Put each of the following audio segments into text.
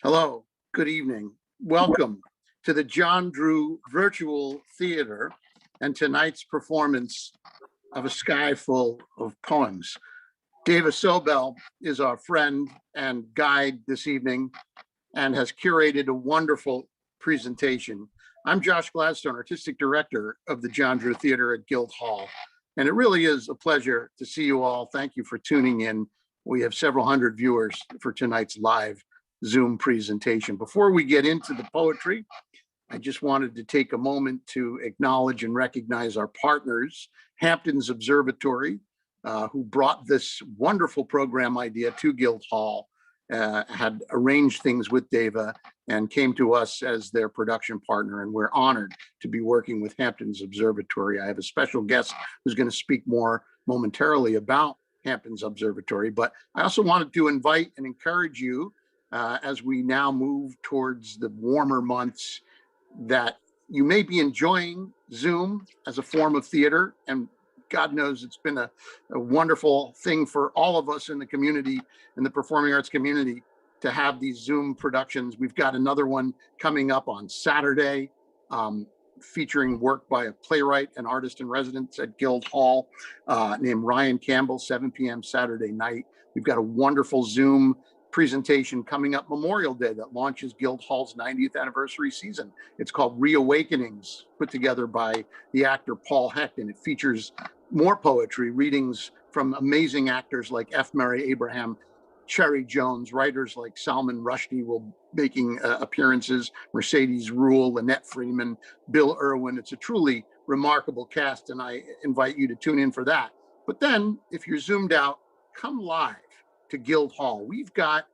Hello, good evening. Welcome to the John Drew Virtual Theater and tonight's performance of A Sky Full of Poems. Dava Sobel is our friend and guide this evening and has curated a wonderful presentation. I'm Josh Gladstone, Artistic Director of the John Drew Theater at Guildhall, and it really is a pleasure to see you all. Thank you for tuning in. We have several hundred viewers for tonight's live Zoom presentation. Before we get into the poetry, I just wanted to take a moment to acknowledge and recognize our partners, Hampton's Observatory, who brought this wonderful program idea to Guildhall, had arranged things with Dava and came to us as their production partner, and we're honored to be working with Hampton's Observatory. I have a special guest who's going to speak more momentarily about Hampton's Observatory, but I also wanted to invite and encourage you as we now move towards the warmer months, that you may be enjoying Zoom as a form of theater. And God knows it's been a wonderful thing for all of us in the community, in the performing arts community, to have these Zoom productions. We've got another one coming up on Saturday, featuring work by a playwright and artist in residence at Guildhall named Ryan Campbell, 7 p.m. Saturday night. We've got a wonderful Zoom presentation coming up Memorial Day that launches Guildhall's 90th anniversary season. It's called Reawakenings, put together by the actor Paul Hecht, and it features more poetry, readings from amazing actors like F. Murray Abraham, Cherry Jones, writers like Salman Rushdie will making appearances, Mercedes Rule, Lynette Freeman, Bill Irwin. It's a truly remarkable cast, and I invite you to tune in for that. But then, if you're zoomed out, come live to Guildhall. We've got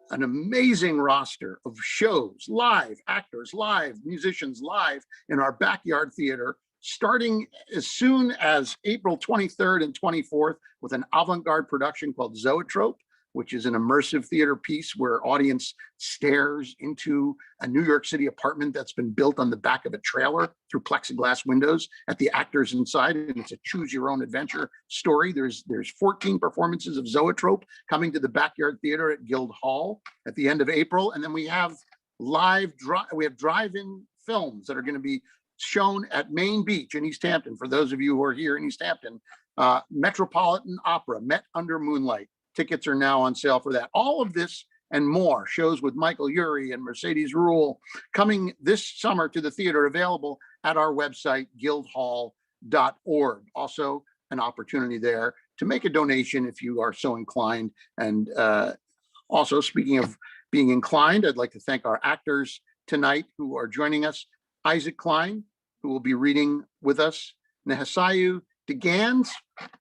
an amazing roster of shows, live actors, live musicians, live in our backyard theater, starting as soon as April 23rd and 24th with an avant-garde production called Zoetrope, which is an immersive theater piece where audience stares into a New York City apartment that's been built on the back of a trailer through plexiglass windows at the actors inside, and it's a choose your own adventure story. There's 14 performances of Zoetrope coming to the backyard theater at Guildhall at the end of April, and then we have drive-in films that are going to be shown at Main Beach in East Hampton. For those of you who are here in East Hampton, Metropolitan Opera, Met Under Moonlight. Tickets are now on sale for that. All of this and more, shows with Michael Urie and Mercedes Rule, coming this summer to the theater, available at our website, guildhall.org. Also, an opportunity there to make a donation if you are so inclined. And also, speaking of being inclined, I'd like to thank our actors tonight who are joining us. Isaac Klein, who will be reading with us. Nehasayu DeGans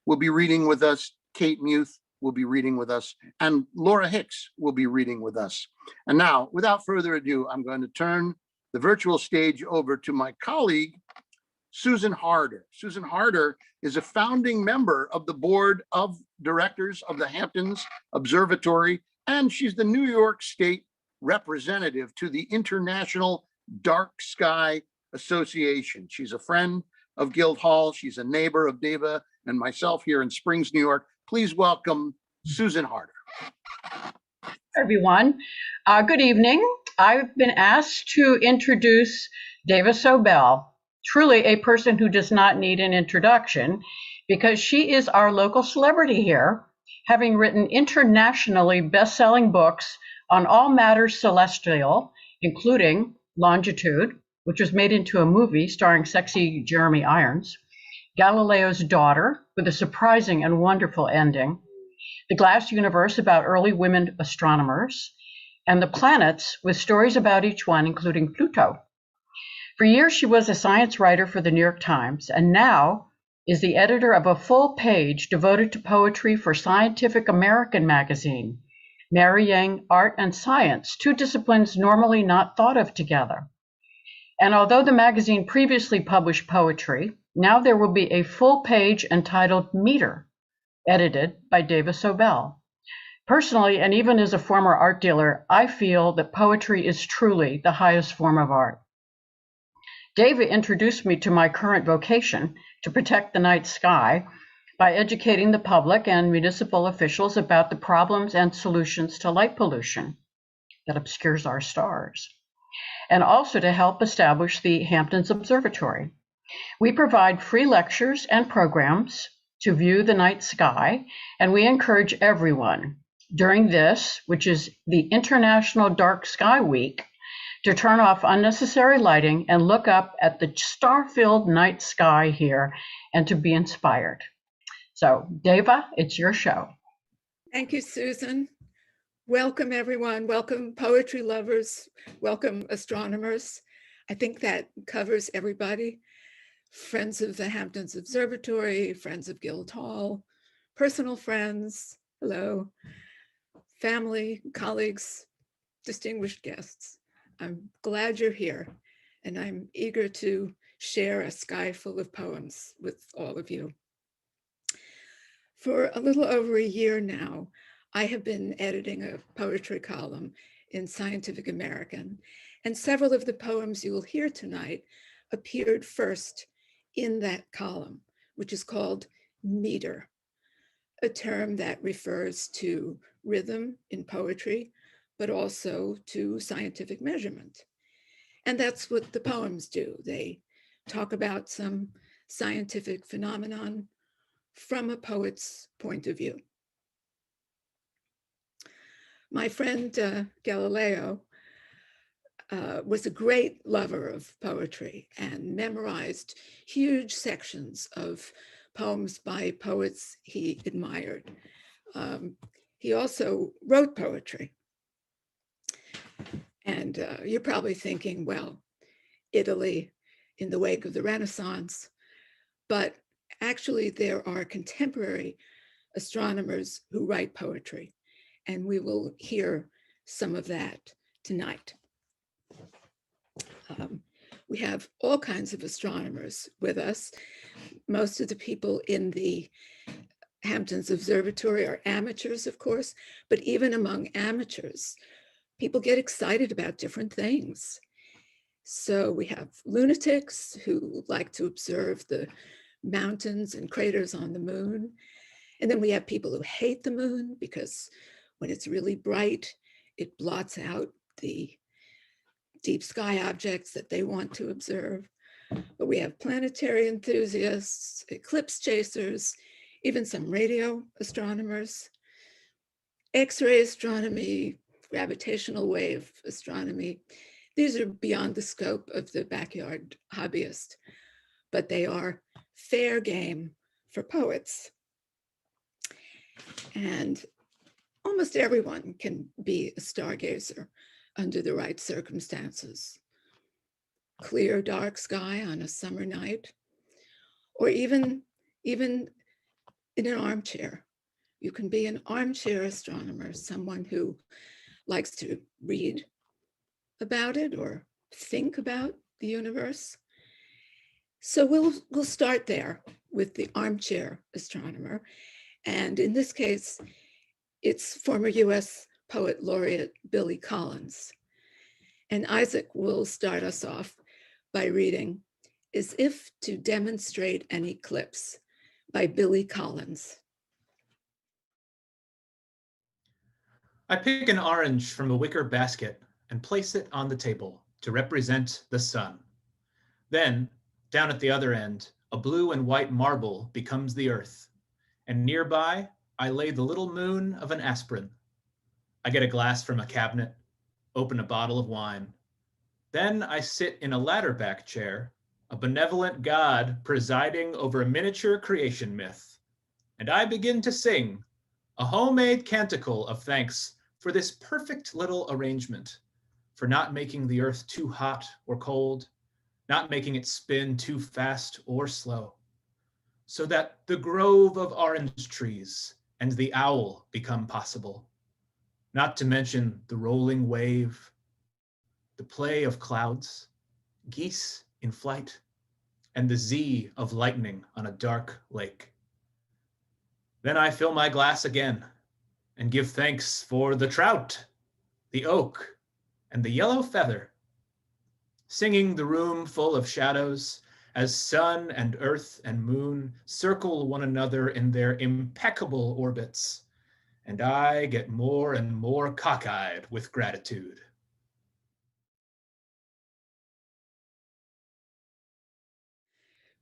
will be reading with us. Kate Muth will be reading with us, and Laura Hicks will be reading with us. And now, without further ado, I'm going to turn the virtual stage over to my colleague, Susan Harder. Susan Harder is a founding member of the board of directors of the Hamptons Observatory, and she's the New York State representative to the International Dark Sky Association. She's a friend of Guildhall. She's a neighbor of Dava and myself here in Springs, New York. Please welcome Susan Harder. Everyone, good evening. I've been asked to introduce Dava Sobel, truly a person who does not need an introduction, because she is our local celebrity here, having written internationally best-selling books on all matters celestial, including Longitude, which was made into a movie starring sexy Jeremy Irons, Galileo's Daughter, with a surprising and wonderful ending, The Glass Universe, about early women astronomers, and The Planets, with stories about each one, including Pluto. For years, she was a science writer for the New York Times, and now is the editor of a full page devoted to poetry for Scientific American magazine, marrying art and science, two disciplines normally not thought of together. And although the magazine previously published poetry, now there will be a full page entitled Meter, edited by Dava Sobel. Personally, and even as a former art dealer, I feel that poetry is truly the highest form of art. Dava introduced me to my current vocation, to protect the night sky, by educating the public and municipal officials about the problems and solutions to light pollution. that obscures our stars, and also to help establish the Hamptons Observatory. We provide free lectures and programs to view the night sky, and we encourage everyone during this, which is the International Dark Sky Week, to turn off unnecessary lighting and look up at the star-filled night sky here and to be inspired. So, Dava, it's your show. Thank you, Susan. Welcome, everyone. Welcome, poetry lovers. Welcome, astronomers. I think that covers everybody. Friends of the Hamptons Observatory, friends of Guildhall, personal friends, hello, family, colleagues, distinguished guests. I'm glad you're here, and I'm eager to share a sky full of poems with all of you. For a little over a year now, I have been editing a poetry column in Scientific American, and several of the poems you will hear tonight appeared first in that column, which is called meter, a term that refers to rhythm in poetry, but also to scientific measurement. And that's what the poems do. They talk about some scientific phenomenon from a poet's point of view. My friend Galileo was a great lover of poetry and memorized huge sections of poems by poets he admired. He also wrote poetry. And you're probably thinking, well, Italy in the wake of the Renaissance, but actually there are contemporary astronomers who write poetry, and we will hear some of that tonight. We have all kinds of astronomers with us. Most of the people in the Hamptons Observatory are amateurs, of course, but even among amateurs, people get excited about different things. So we have lunatics who like to observe the mountains and craters on the moon. And then we have people who hate the moon because when it's really bright, it blots out the deep sky objects that they want to observe. But we have planetary enthusiasts, eclipse chasers, even some radio astronomers, X-ray astronomy, gravitational wave astronomy. These are beyond the scope of the backyard hobbyist, but they are fair game for poets. And almost everyone can be a stargazer under the right circumstances. Clear, dark sky on a summer night, or even in an armchair. You can be an armchair astronomer, someone who likes to read about it or think about the universe. So we'll start there with the armchair astronomer. And in this case, it's former US poet laureate Billy Collins. And Isaac will start us off by reading As If to Demonstrate an Eclipse by Billy Collins. I pick an orange from a wicker basket and place it on the table to represent the sun. Then, down at the other end, a blue and white marble becomes the earth. And nearby, I lay the little moon of an aspirin. I get a glass from a cabinet, open a bottle of wine. Then I sit in a ladder-back chair, a benevolent god presiding over a miniature creation myth. And I begin to sing a homemade canticle of thanks for this perfect little arrangement, for not making the earth too hot or cold, not making it spin too fast or slow, so that the grove of orange trees and the owl become possible, not to mention the rolling wave, the play of clouds, geese in flight, and the Z of lightning on a dark lake. Then I fill my glass again and give thanks for the trout, the oak, and the yellow feather, singing the room full of shadows as sun and earth and moon circle one another in their impeccable orbits, and I get more and more cockeyed with gratitude.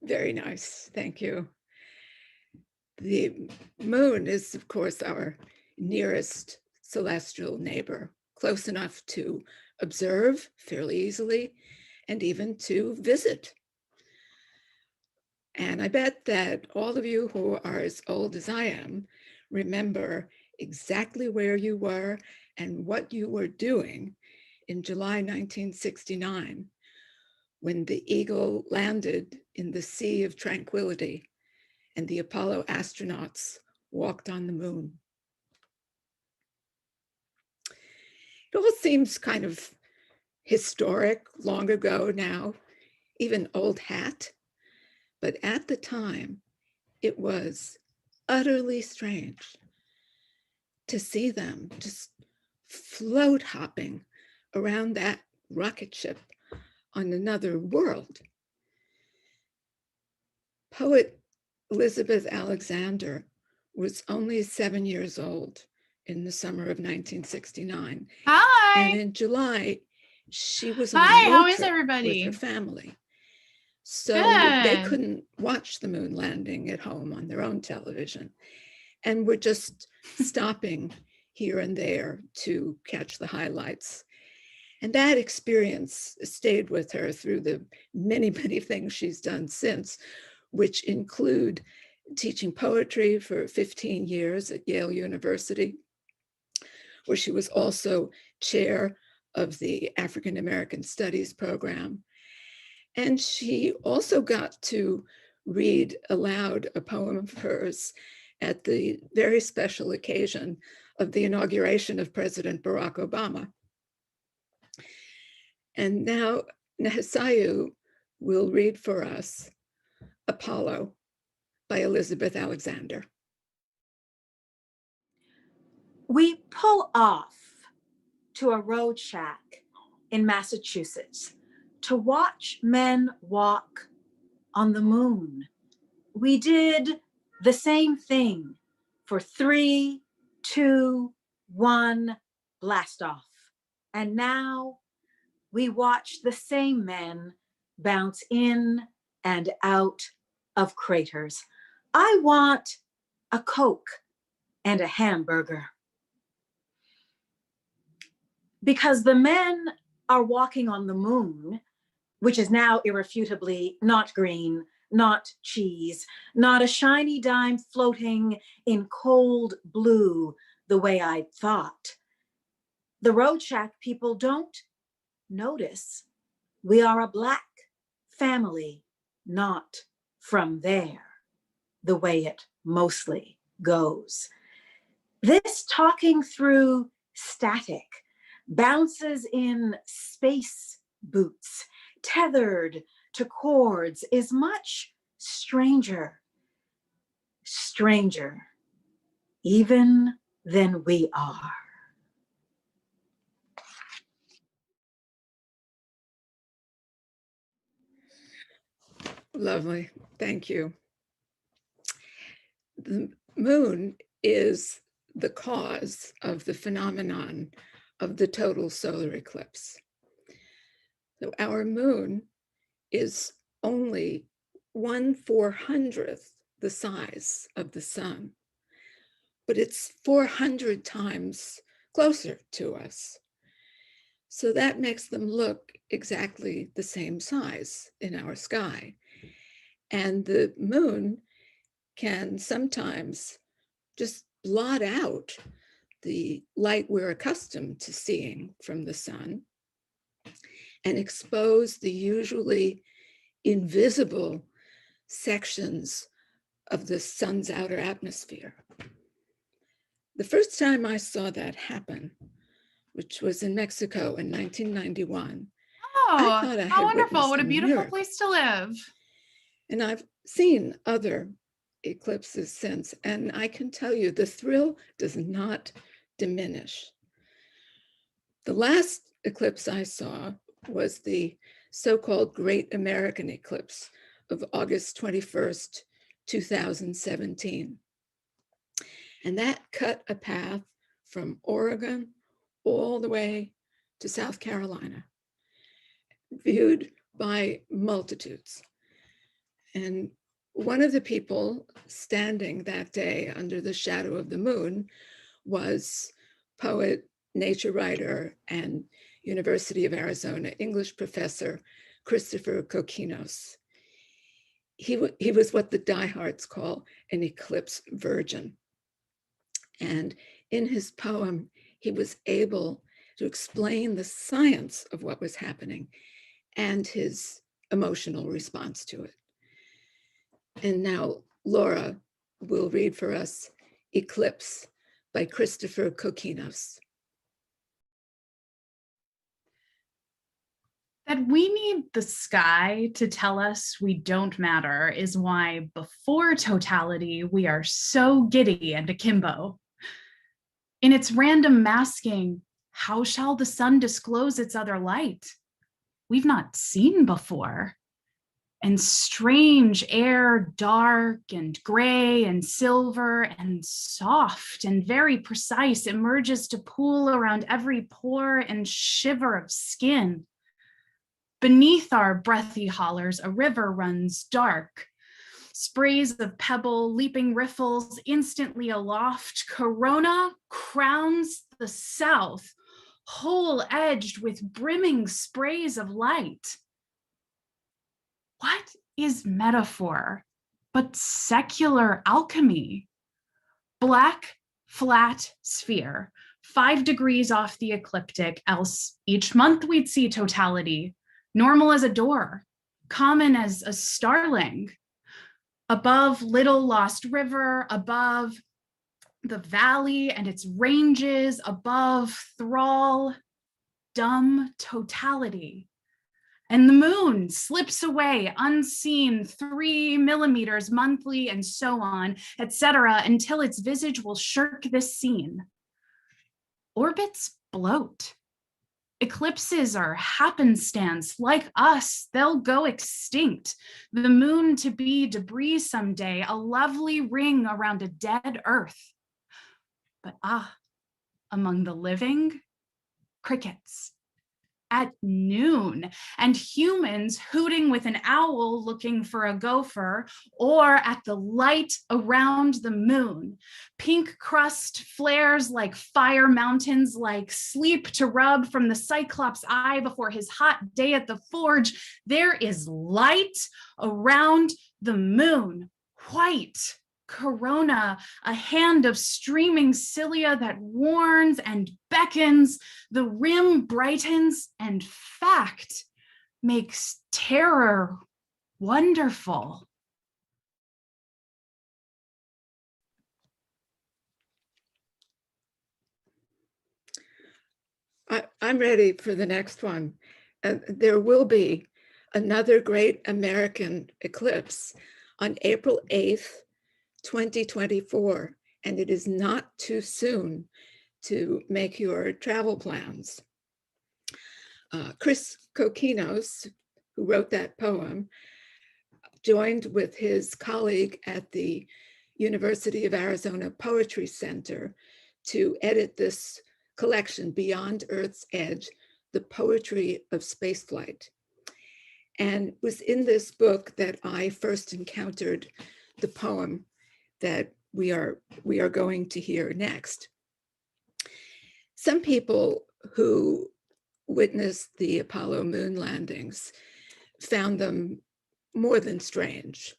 Very nice. Thank you. The moon is, of course, our nearest celestial neighbor, close enough to observe fairly easily and even to visit. And I bet that all of you who are as old as I am remember exactly where you were and what you were doing in July 1969, when the Eagle landed in the Sea of Tranquility and the Apollo astronauts walked on the moon. It all seems kind of historic, long ago now, even old hat. But at the time, it was utterly strange to see them just float hopping around that rocket ship on another world. Poet Elizabeth Alexander was only 7 years old in the summer of 1969. Hi. And in July, she was on Hi, a how road is trip with everybody? her family. So they Good. couldn't watch the moon landing at home on their own television, and were just stopping here and there to catch the highlights. And that experience stayed with her through the many, many things she's done since, which include teaching poetry for 15 years at Yale University, where she was also chair of the African American Studies program. And she also got to read aloud a poem of hers at the very special occasion of the inauguration of President Barack Obama. And now Nehesayu will read for us Apollo by Elizabeth Alexander. We pull off to a road shack in Massachusetts to watch men walk on the moon. We did the same thing for 3, 2, 1, blast off. And now we watch the same men bounce in and out of craters. I want a Coke and a hamburger. Because the men are walking on the moon, which is now irrefutably not green, not cheese, not a shiny dime floating in cold blue the way I'd thought. The road shack people don't notice we are a Black family, not from there, the way it mostly goes. This talking through static bounces in space boots, tethered to cords, is much stranger even than we are. Lovely, thank you. The moon is the cause of the phenomenon of the total solar eclipse. So our moon is only 1/400th the size of the sun, but it's 400 times closer to us. So that makes them look exactly the same size in our sky. And the moon can sometimes just blot out the light we're accustomed to seeing from the sun and expose the usually invisible sections of the sun's outer atmosphere. The first time I saw that happen, which was in Mexico in 1991, I thought I how had wonderful. witnessed What a a beautiful miracle. place to live. And I've seen other eclipses since, and I can tell you the thrill does not diminish. The last eclipse I saw was the so-called Great American Eclipse of August 21st, 2017. And that cut a path from Oregon all the way to South Carolina, viewed by multitudes. And one of the people standing that day under the shadow of the moon was poet, nature writer, and University of Arizona English professor Christopher Kokinos. He was what the diehards call an eclipse virgin. And in his poem, he was able to explain the science of what was happening and his emotional response to it. And now Laura will read for us Eclipse by Christopher Kokinos. That we need the sky to tell us we don't matter is why before totality, we are so giddy and akimbo. In its random masking, how shall the sun disclose its other light? We've not seen before. And strange air, dark and gray and silver and soft and very precise, emerges to pool around every pore and shiver of skin. Beneath our breathy hollers, a river runs dark. Sprays of pebble, leaping riffles, instantly aloft. Corona crowns the south, whole edged with brimming sprays of light. What is metaphor but secular alchemy? Black, flat sphere, 5 degrees off the ecliptic, else each month we'd see totality. Normal as a door, common as a starling. Above Little Lost River, above the valley and its ranges, above thrall, dumb totality. And the moon slips away unseen 3 millimeters monthly and so on, etc., until its visage will shirk this scene. Orbits bloat. Eclipses are happenstance. Like us, they'll go extinct. The moon to be debris someday, a lovely ring around a dead earth. But among the living, crickets. At noon, and humans hooting with an owl looking for a gopher, or at the light around the moon. Pink crust flares like fire mountains, like sleep to rub from the Cyclops' eye before his hot day at the forge. There is light around the moon, white. Corona, a hand of streaming cilia that warns and beckons, the rim brightens, and fact makes terror wonderful. I'm ready for the next one. There will be another great American eclipse on April 8th, 2024, and it is not too soon to make your travel plans. Chris Kokinos, who wrote that poem, joined with his colleague at the University of Arizona Poetry Center to edit this collection, Beyond Earth's Edge, The Poetry of Spaceflight. And it was in this book that I first encountered the poem that we are going to hear next. Some people who witnessed the Apollo moon landings found them more than strange.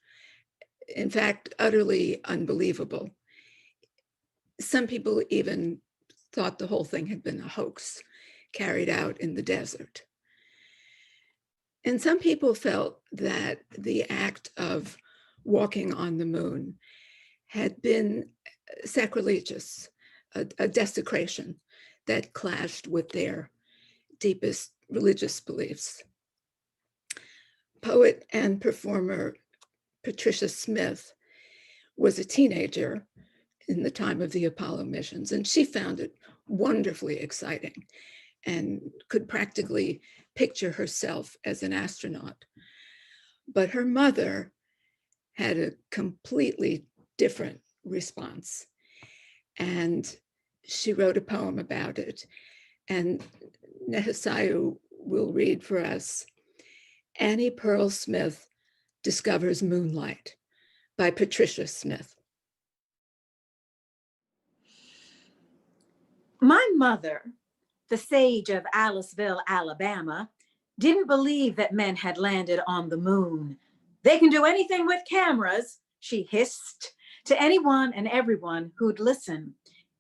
In fact, utterly unbelievable. Some people even thought the whole thing had been a hoax carried out in the desert. And some people felt that the act of walking on the moon had been sacrilegious, a desecration that clashed with their deepest religious beliefs. Poet and performer Patricia Smith was a teenager in the time of the Apollo missions, and she found it wonderfully exciting and could practically picture herself as an astronaut. But her mother had a completely different response. and she wrote a poem about it. And Nehesayu will read for us Annie Pearl Smith Discovers Moonlight by Patricia Smith. My mother, the sage of Aliceville, Alabama, didn't believe that men had landed on the moon. They can do anything with cameras, she hissed to anyone and everyone who'd listen,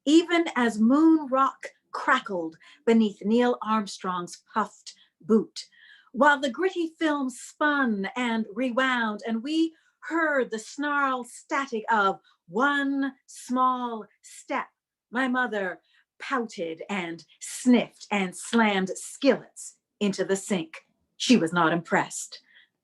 even as moon rock crackled beneath Neil Armstrong's puffed boot, while the gritty film spun and rewound, and we heard the snarl static of one small step. My mother pouted and sniffed and slammed skillets into the sink. She was not impressed.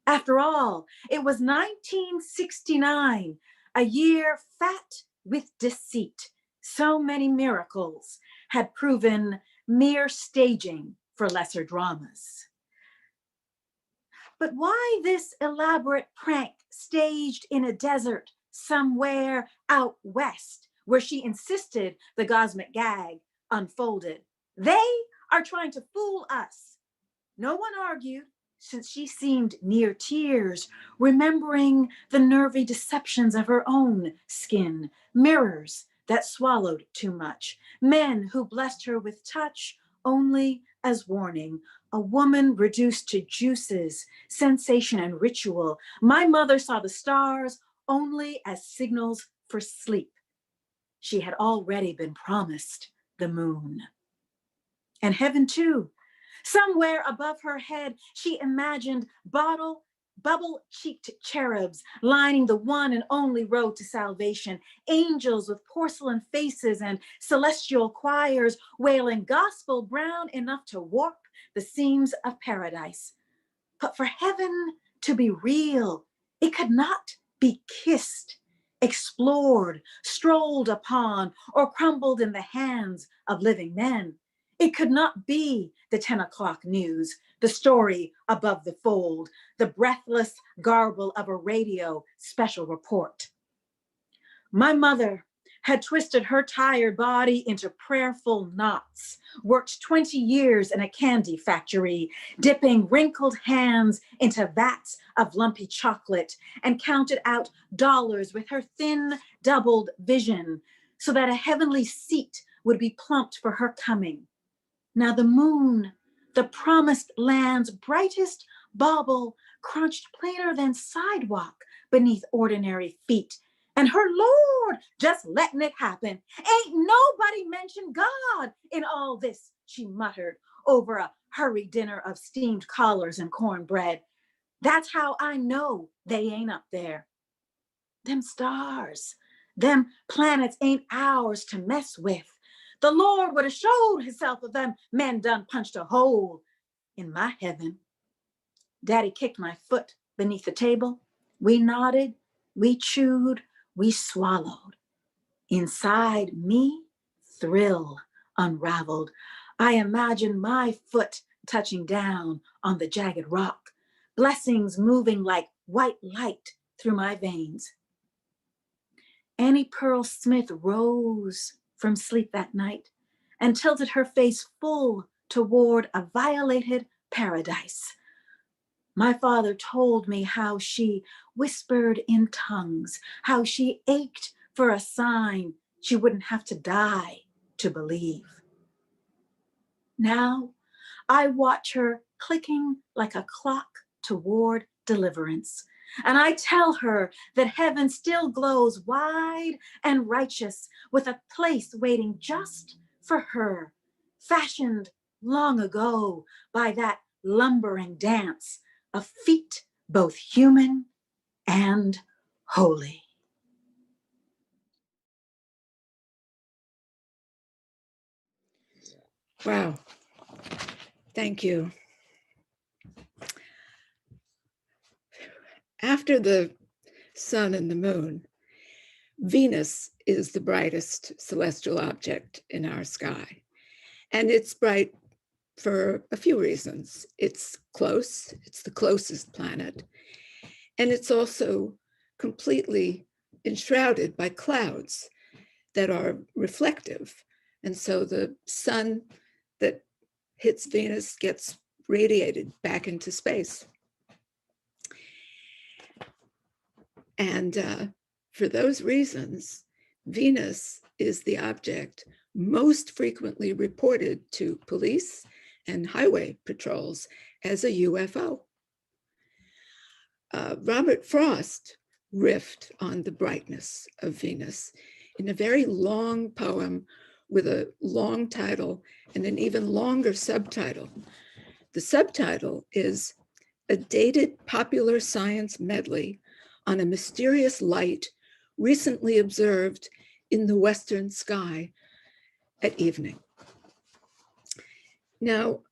After all, it was 1969, a year fat with deceit. So many miracles had proven mere staging for lesser dramas. But why this elaborate prank staged in a desert somewhere out west, where she insisted the cosmic gag unfolded? They are trying to fool us. No one argued, since she seemed near tears, remembering the nervy deceptions of her own skin, mirrors that swallowed too much, men who blessed her with touch only as warning, a woman reduced to juices, sensation, and ritual. My mother saw the stars only as signals for sleep. She had already been promised the moon. And heaven too. Somewhere above her head, she imagined bubble-cheeked cherubs lining the one and only road to salvation, angels with porcelain faces and celestial choirs wailing gospel brown enough to warp the seams of paradise. But for heaven to be real, it could not be kissed, explored, strolled upon, or crumbled in the hands of living men. It could not be the 10 o'clock news, the story above the fold, the breathless garble of a radio special report. My mother had twisted her tired body into prayerful knots, worked 20 years in a candy factory, dipping wrinkled hands into vats of lumpy chocolate, and counted out dollars with her thin, doubled vision so that a heavenly seat would be plumped for her coming. Now the moon, the promised land's brightest bauble, crunched plainer than sidewalk beneath ordinary feet. And her Lord just letting it happen. Ain't nobody mentioned God in all this, she muttered over a hurried dinner of steamed collars and cornbread. That's how I know they ain't up there. Them stars, them planets ain't ours to mess with. The Lord would have showed himself if them men done punched a hole in my heaven. Daddy kicked my foot beneath the table. We nodded, we chewed, we swallowed. Inside me, thrill unraveled. I imagined my foot touching down on the jagged rock, blessings moving like white light through my veins. Annie Pearl Smith rose from sleep that night and tilted her face full toward a violated paradise. My father told me how she whispered in tongues, how she ached for a sign she wouldn't have to die to believe. Now I watch her clicking like a clock toward deliverance. And I tell her that heaven still glows wide and righteous with a place waiting just for her, fashioned long ago by that lumbering dance of feet both human and holy. Wow. Thank you. After the sun and the moon, Venus is the brightest celestial object in our sky. And it's bright for a few reasons. It's close, it's the closest planet, and it's also completely enshrouded by clouds that are reflective. And so the sun that hits Venus gets radiated back into space. And for those reasons, Venus is the object most frequently reported to police and highway patrols as a UFO. Robert Frost riffed on the brightness of Venus in a very long poem with a long title and an even longer subtitle. The subtitle is "A Dated Popular Science Medley on a Mysterious Light Recently Observed in the Western Sky at Evening." Now,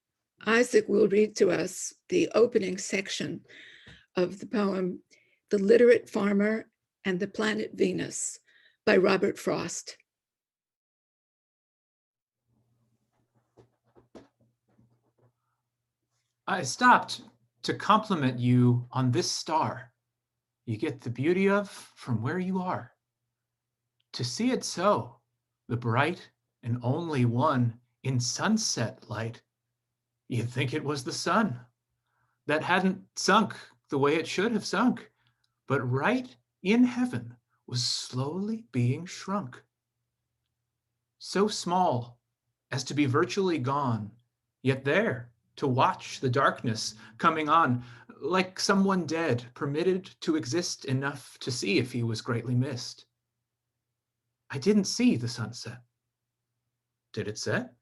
Isaac will read to us the opening section of the poem, "The Literate Farmer and the Planet Venus" by Robert Frost. I stopped to compliment you on this star you get the beauty of from where you are. To see it so, the bright and only one in sunset light, you'd think it was the sun that hadn't sunk the way it should have sunk, but right in heaven was slowly being shrunk. So small as to be virtually gone, yet there to watch the darkness coming on, like someone dead, permitted to exist enough to see if he was greatly missed. I didn't see the sunset. Did it set?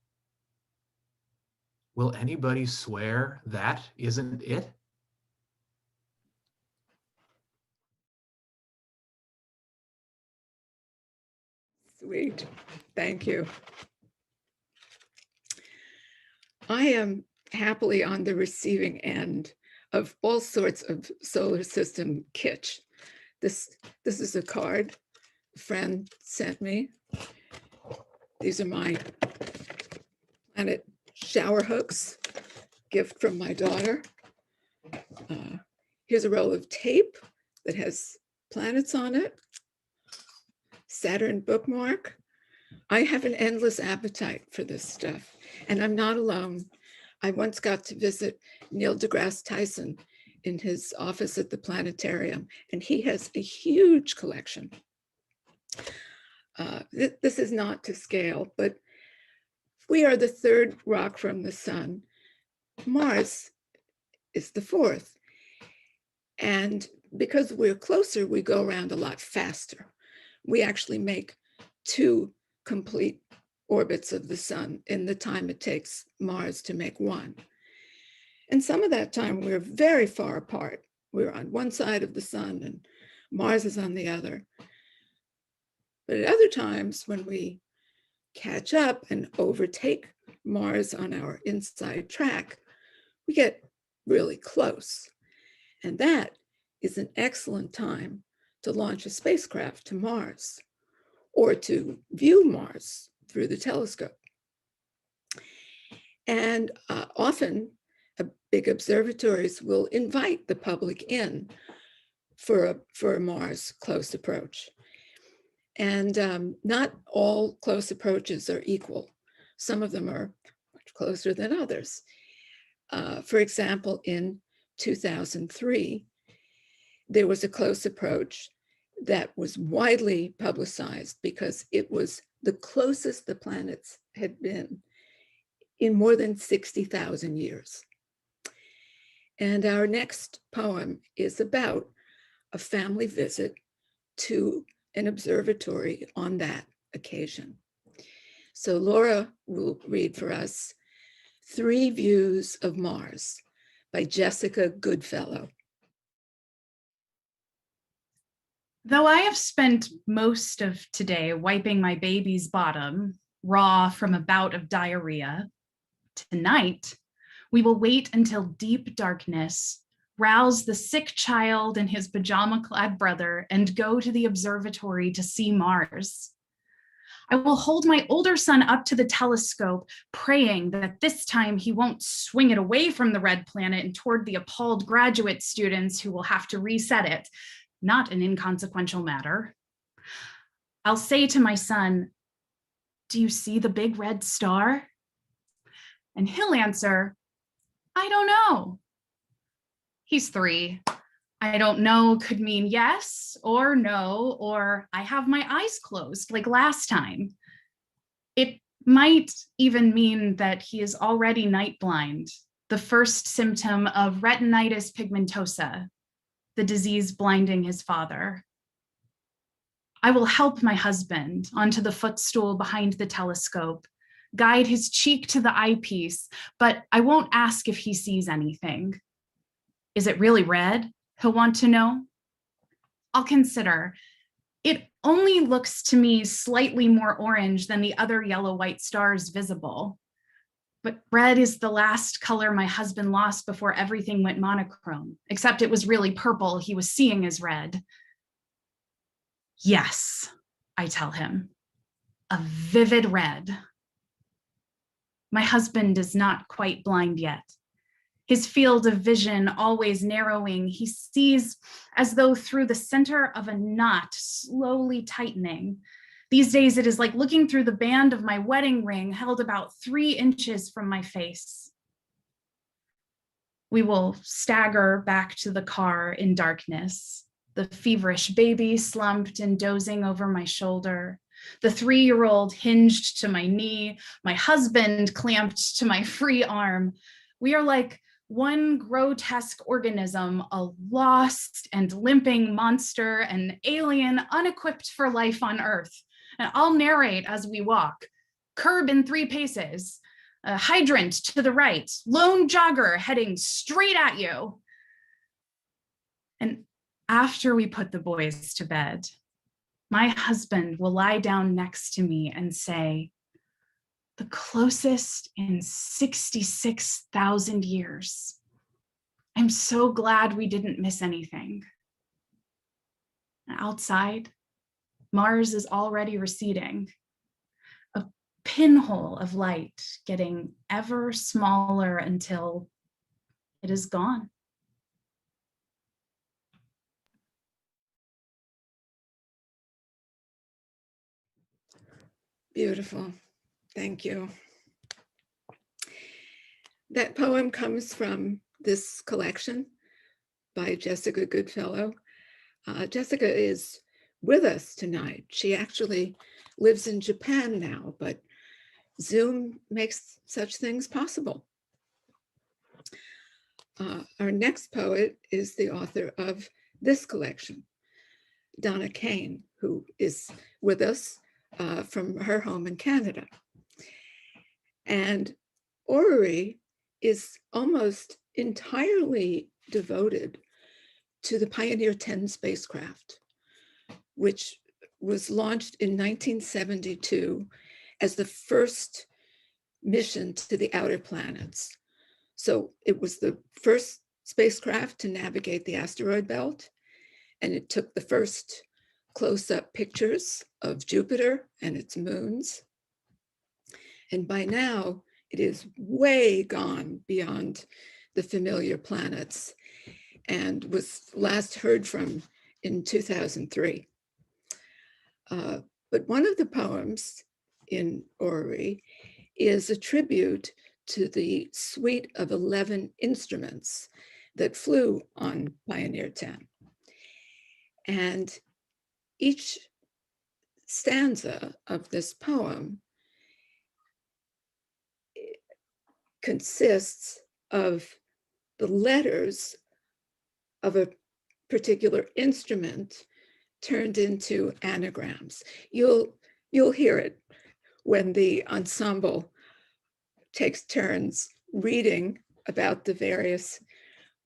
Will anybody swear that isn't it? Sweet, thank you. I am happily on the receiving end of all sorts of solar system kitsch. This is a card a friend sent me. These are my planet shower hooks, gift from my daughter. Here's a roll of tape that has planets on it. Saturn bookmark. I have an endless appetite for this stuff, and I'm not alone. I once got to visit Neil deGrasse Tyson in his office at the planetarium, and he has a huge collection. This is not to scale, but we are the third rock from the sun. Mars is the fourth. And because we're closer, we go around a lot faster. We actually make 2 complete orbits of the sun in the time it takes Mars to make 1. And some of that time we're very far apart. We're on one side of the sun and Mars is on the other. But at other times when we catch up and overtake Mars on our inside track, we get really close. And that is an excellent time to launch a spacecraft to Mars or to view Mars through the telescope. And often big observatories will invite the public in for a Mars close approach. And not all close approaches are equal. Some of them are much closer than others. For example, in 2003, there was a close approach that was widely publicized because it was the closest the planets had been in more than 60,000 years. And our next poem is about a family visit to an observatory on that occasion. So Laura will read for us 3 Views of Mars by Jessica Goodfellow. Though I have spent most of today wiping my baby's bottom, raw from a bout of diarrhea, tonight we will wait until deep darkness, rouse the sick child and his pajama-clad brother, and go to the observatory to see Mars. I will hold my older son up to the telescope, praying that this time he won't swing it away from the red planet and toward the appalled graduate students who will have to reset it. Not an inconsequential matter. I'll say to my son, "Do you see the big red star?" And he'll answer, "I don't know." He's 3. I don't know could mean yes or no, or I have my eyes closed like last time. It might even mean that he is already night blind, the first symptom of retinitis pigmentosa, the disease blinding his father. I will help my husband onto the footstool behind the telescope, guide his cheek to the eyepiece, but I won't ask if he sees anything. Is it really red? He'll want to know. I'll consider. It only looks to me slightly more orange than the other yellow-white stars visible. But red is the last color my husband lost before everything went monochrome, except it was really purple he was seeing as red. Yes, I tell him, a vivid red. My husband is not quite blind yet. His field of vision always narrowing, he sees as though through the center of a knot slowly tightening. These days, it is like looking through the band of my wedding ring held about 3 inches from my face. We will stagger back to the car in darkness, the feverish baby slumped and dozing over my shoulder, the 3-year-old hinged to my knee, my husband clamped to my free arm. We are like one grotesque organism, a lost and limping monster, an alien unequipped for life on Earth. And I'll narrate as we walk. Curb in 3 paces, a hydrant to the right, lone jogger heading straight at you. And after we put the boys to bed, my husband will lie down next to me and say, "The closest in 66,000 years. I'm so glad we didn't miss anything." Outside, Mars is already receding, a pinhole of light getting ever smaller until it is gone. Beautiful. Thank you. That poem comes from this collection by Jessica Goodfellow. Jessica is with us tonight. She actually lives in Japan now, but Zoom makes such things possible. Our next poet is the author of this collection, Donna Kane, who is with us from her home in Canada. And Orrery is almost entirely devoted to the Pioneer 10 spacecraft, which was launched in 1972 as the first mission to the outer planets. So it was the first spacecraft to navigate the asteroid belt, and it took the first close-up pictures of Jupiter and its moons. And by now, it is way gone beyond the familiar planets and was last heard from in 2003. But one of the poems in Orrery is a tribute to the suite of 11 instruments that flew on Pioneer 10. And each stanza of this poem consists of the letters of a particular instrument turned into anagrams. You'll hear it when the ensemble takes turns reading about the various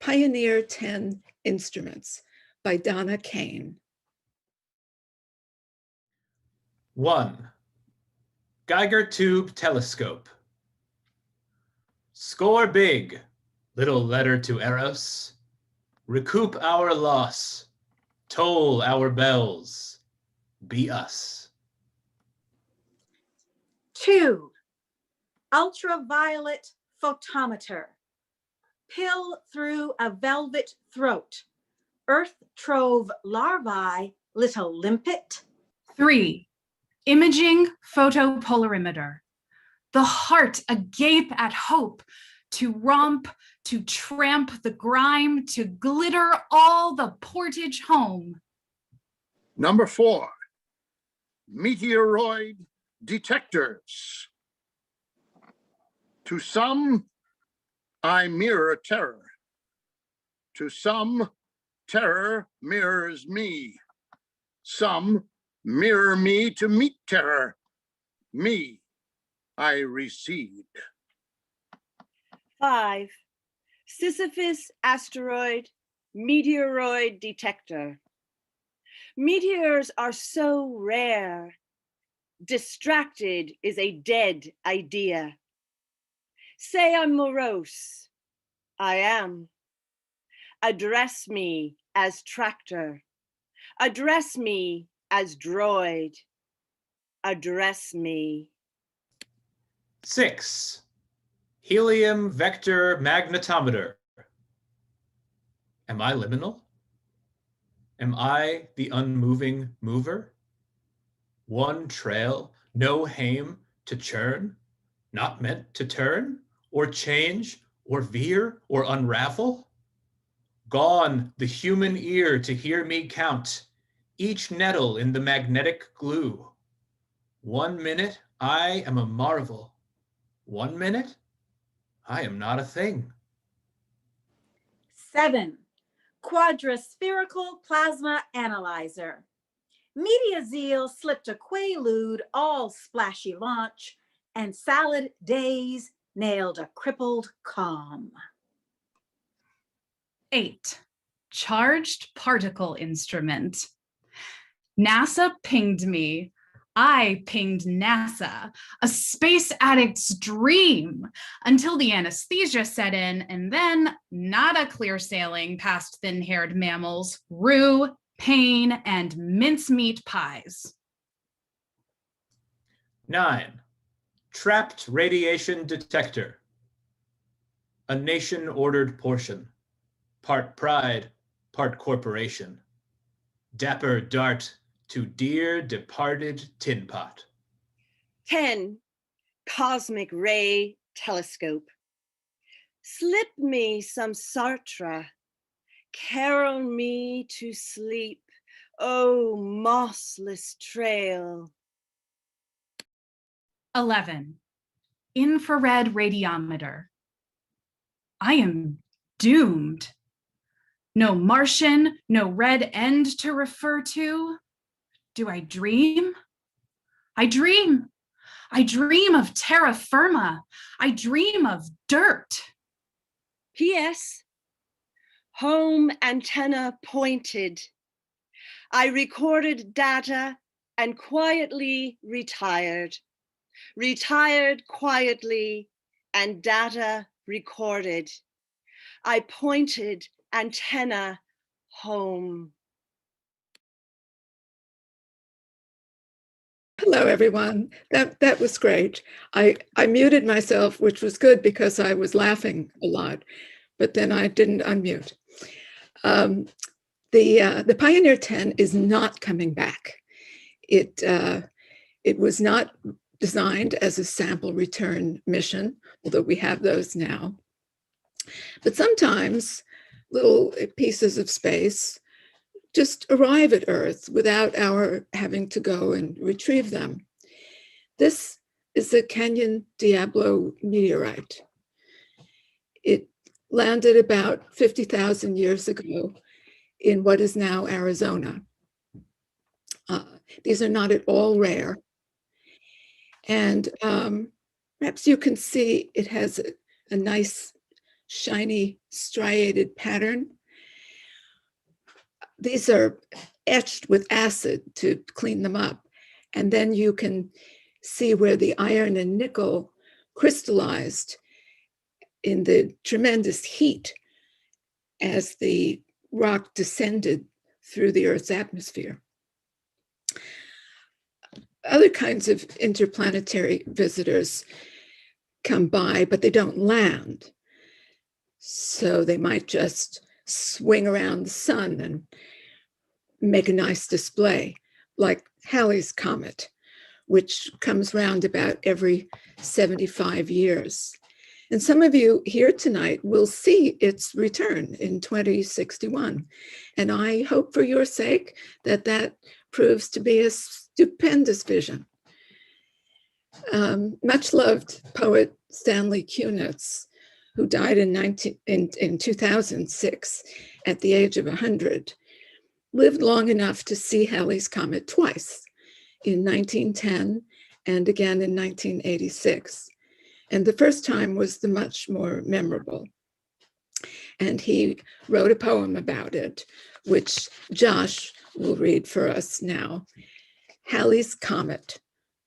Pioneer 10 instruments by Donna Kane. 1. Geiger tube telescope. Score big, little letter to Eros. Recoup our loss, toll our bells, be us. 2. Ultraviolet photometer. Pill through a velvet throat. Earth trove larvae, little limpet. 3. imaging photopolarimeter, the heart agape at hope, to romp, to tramp the grime, to glitter all the portage home. Number 4, meteoroid detectors. To some, I mirror terror. To some, terror mirrors me. Some mirror me to meet terror. Me, I recede. 5, Sisyphus asteroid meteoroid detector. Meteors are so rare. Distracted is a dead idea. Say I'm morose. I am. Address me as tractor. Address me as droid. Address me. 6, helium vector magnetometer. Am I liminal? Am I the unmoving mover? One trail, no hame to churn, not meant to turn, or change, or veer, or unravel? Gone the human ear to hear me count, each nettle in the magnetic glue. 1 minute, I am a marvel. 1 minute, I am not a thing. 7, quadraspherical plasma analyzer. Media Zeal slipped a quaalude all splashy launch, and Salad Days nailed a crippled calm. 8, charged particle instrument. NASA pinged me. I pinged NASA, a space addict's dream, until the anesthesia set in, and then not a clear sailing past thin-haired mammals, rue, pain, and mincemeat pies. 9, trapped radiation detector. A nation-ordered portion, part pride, part corporation. Dapper dart to dear departed tin pot. 10, cosmic ray telescope. Slip me some Sartre, carol me to sleep, oh mossless trail. 11, infrared radiometer. I am doomed. No Martian, no red end to refer to. Do I dream? I dream. I dream of terra firma. I dream of dirt. P.S. Home antenna pointed. I recorded data and quietly retired. Retired quietly and data recorded. I pointed antenna home. Hello, everyone. That was great. I muted myself, which was good because I was laughing a lot, but then I didn't unmute. The Pioneer 10 is not coming back. It was not designed as a sample return mission, although we have those now. But sometimes little pieces of space just arrive at Earth without our having to go and retrieve them. This is the Canyon Diablo meteorite. It landed about 50,000 years ago in what is now Arizona. These are not at all rare. And perhaps you can see it has a nice, shiny, striated pattern. These are etched with acid to clean them up. And then you can see where the iron and nickel crystallized in the tremendous heat as the rock descended through the Earth's atmosphere. Other kinds of interplanetary visitors come by, but they don't land. So they might just swing around the sun and make a nice display, like Halley's Comet, which comes round about every 75 years. And some of you here tonight will see its return in 2061. And I hope for your sake that that proves to be a stupendous vision. Much loved poet Stanley Kunitz, who died in 2006 at the age of 100, lived long enough to see Halley's Comet twice, in 1910 and again in 1986. And the first time was the much more memorable. And he wrote a poem about it, which Josh will read for us now. Halley's Comet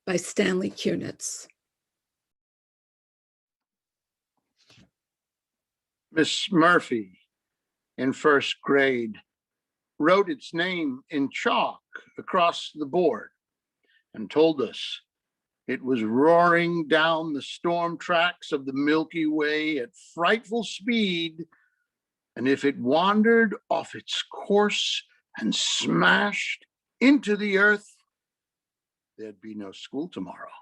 by Stanley Kunitz. Miss Murphy, in first grade, wrote its name in chalk across the board and told us it was roaring down the storm tracks of the Milky Way at frightful speed, and if it wandered off its course and smashed into the earth, there'd be no school tomorrow.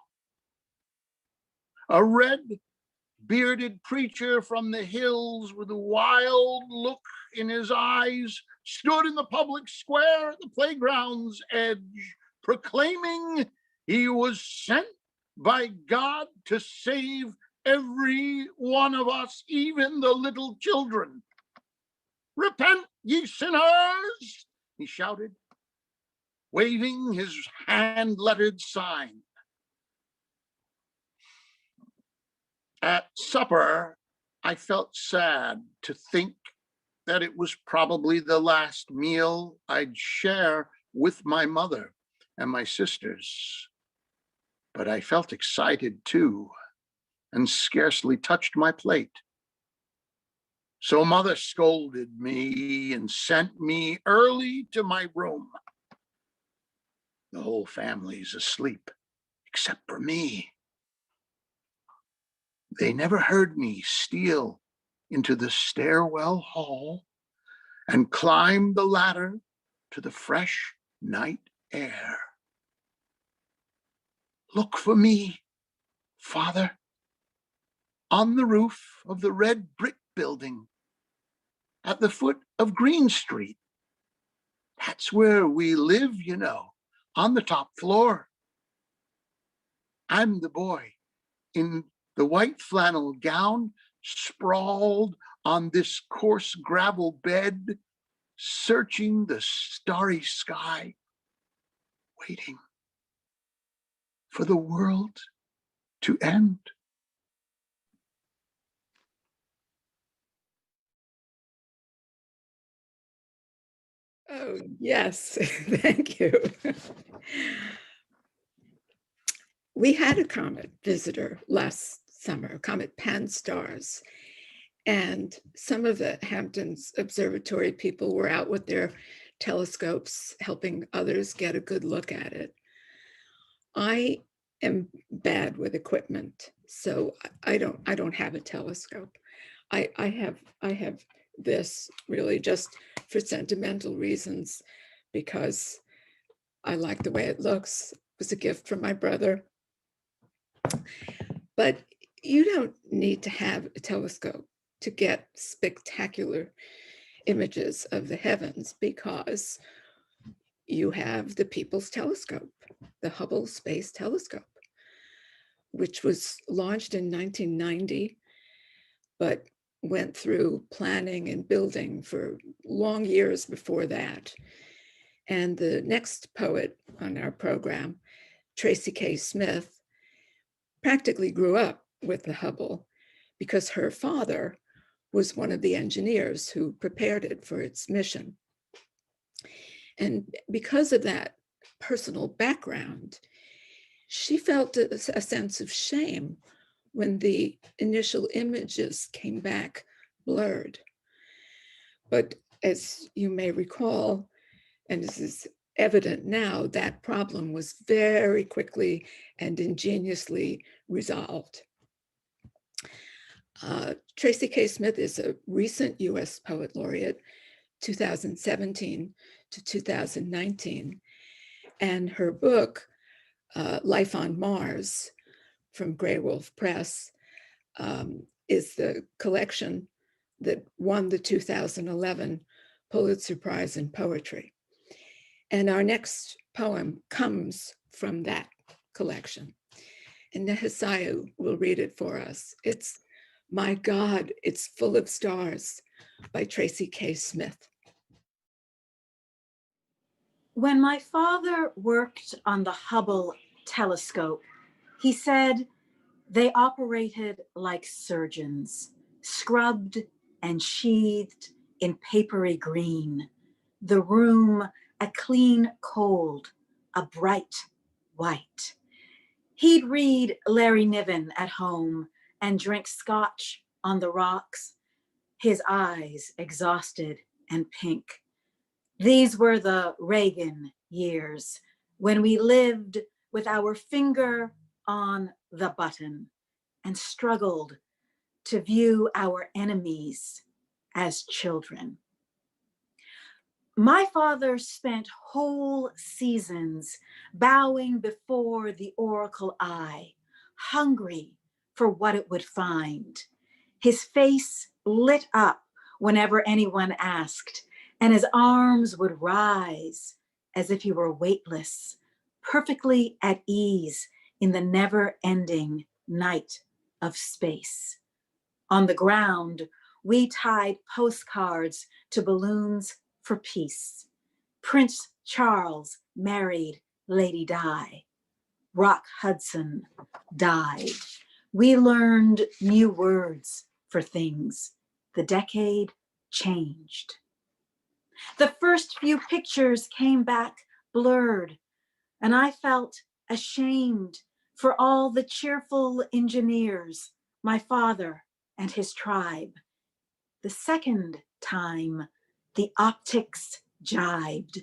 A red-bearded preacher from the hills with a wild look in his eyes stood in the public square at the playground's edge, proclaiming he was sent by God to save every one of us, even the little children. Repent, ye sinners, he shouted, waving his hand-lettered sign. At supper, I felt sad to think that it was probably the last meal I'd share with my mother and my sisters. But I felt excited too, and scarcely touched my plate. So mother scolded me and sent me early to my room. The whole family's asleep, except for me. They never heard me steal into the stairwell hall and climb the ladder to the fresh night air. Look for me, Father, on the roof of the red brick building at the foot of Green Street. That's where we live, you know, on the top floor. I'm the boy in the white flannel gown, sprawled on this coarse gravel bed, searching the starry sky, waiting for the world to end. Oh, yes, thank you. We had a comet visitor last summer, Comet Pan-STARRS, and some of the Hamptons Observatory people were out with their telescopes, helping others get a good look at it. I am bad with equipment, so I don't have a telescope. I have this really just for sentimental reasons, because I like the way it looks. It was a gift from my brother. But you don't need to have a telescope to get spectacular images of the heavens, because you have the People's Telescope, the Hubble Space Telescope, which was launched in 1990, but went through planning and building for long years before that. And the next poet on our program, Tracy K. Smith, practically grew up with the Hubble because her father was one of the engineers who prepared it for its mission. And because of that personal background, she felt a sense of shame when the initial images came back blurred. But as you may recall, and this is evident now, that problem was very quickly and ingeniously resolved. Tracy K. Smith is a recent US Poet Laureate, 2017 to 2019, and her book, Life on Mars from Grey Wolf Press is the collection that won the 2011 Pulitzer Prize in Poetry. And our next poem comes from that collection. And Nehesiah will read it for us. It's My God, It's Full of Stars by Tracy K. Smith. When my father worked on the Hubble telescope, he said they operated like surgeons, scrubbed and sheathed in papery green. The room a clean cold, a bright white. He'd read Larry Niven at home and drink scotch on the rocks, his eyes exhausted and pink. These were the Reagan years when we lived with our finger on the button and struggled to view our enemies as children. My father spent whole seasons bowing before the oracle eye, hungry for what it would find. His face lit up whenever anyone asked, and his arms would rise as if he were weightless, perfectly at ease in the never-ending night of space. On the ground, we tied postcards to balloons for peace. Prince Charles married Lady Di. Rock Hudson died. We learned new words for things. The decade changed. The first few pictures came back blurred, and I felt ashamed for all the cheerful engineers, my father and his tribe. The second time, the optics jibed.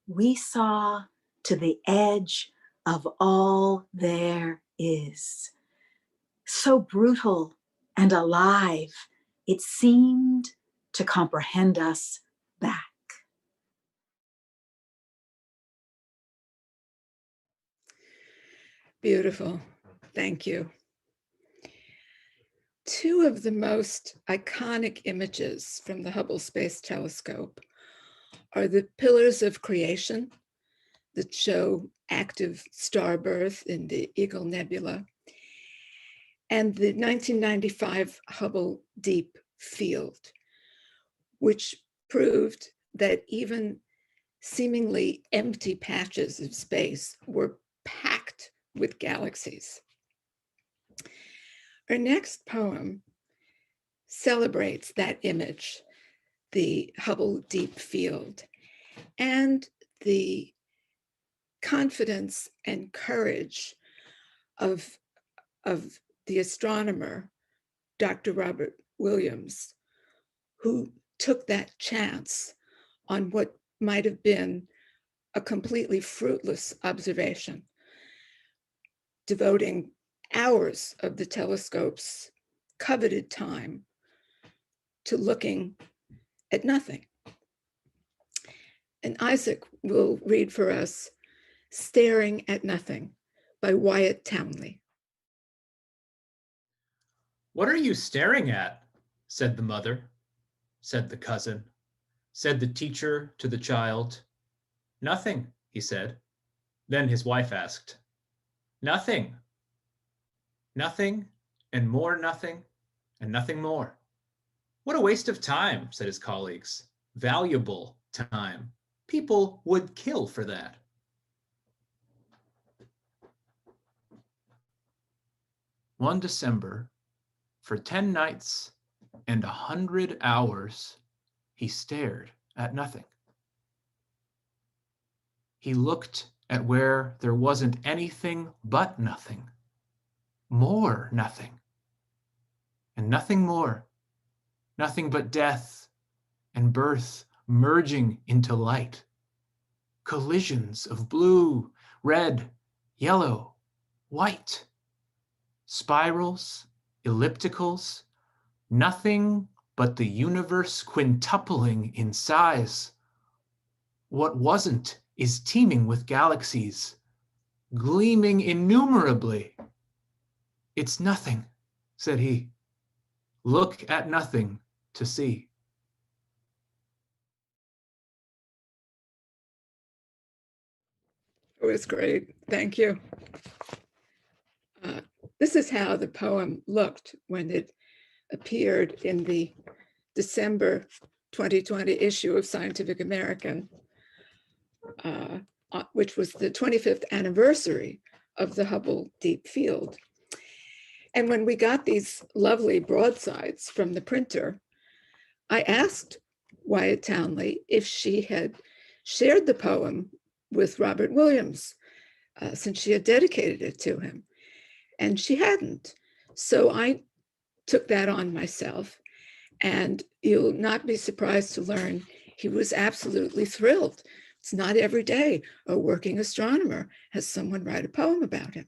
We saw to the edge of all there is. So brutal and alive, it seemed to comprehend us back. Beautiful. Thank you. Two of the most iconic images from the Hubble Space Telescope are the pillars of creation that show active star birth in the Eagle Nebula, and the 1995 Hubble Deep Field, which proved that even seemingly empty patches of space were packed with galaxies. Our next poem celebrates that image, the Hubble Deep Field, and the confidence and courage of the astronomer, Dr. Robert Williams, who took that chance on what might have been a completely fruitless observation, devoting hours of the telescope's coveted time to looking at nothing. And Isaac will read for us Staring at Nothing by Wyatt Townley. "What are you staring at?" said the mother, said the cousin, said the teacher to the child. "Nothing," he said. Then his wife asked, "Nothing." "Nothing, and more nothing, and nothing more." "What a waste of time," said his colleagues. "Valuable time. People would kill for that." One December, for 10 nights and 100 hours, he stared at nothing. He looked at where there wasn't anything but nothing, more nothing, and nothing more, nothing but death and birth merging into light, collisions of blue, red, yellow, white, spirals, ellipticals, nothing but the universe quintupling in size. What wasn't is teeming with galaxies, gleaming innumerably. "It's nothing," said he. "Look at nothing to see." It was great. Thank you. This is how the poem looked when it appeared in the December 2020 issue of Scientific American, which was the 25th anniversary of the Hubble Deep Field. And when we got these lovely broadsides from the printer, I asked Wyatt Townley if she had shared the poem with Robert Williams, since she had dedicated it to him. And she hadn't. So I took that on myself. And you'll not be surprised to learn he was absolutely thrilled. It's not every day a working astronomer has someone write a poem about him.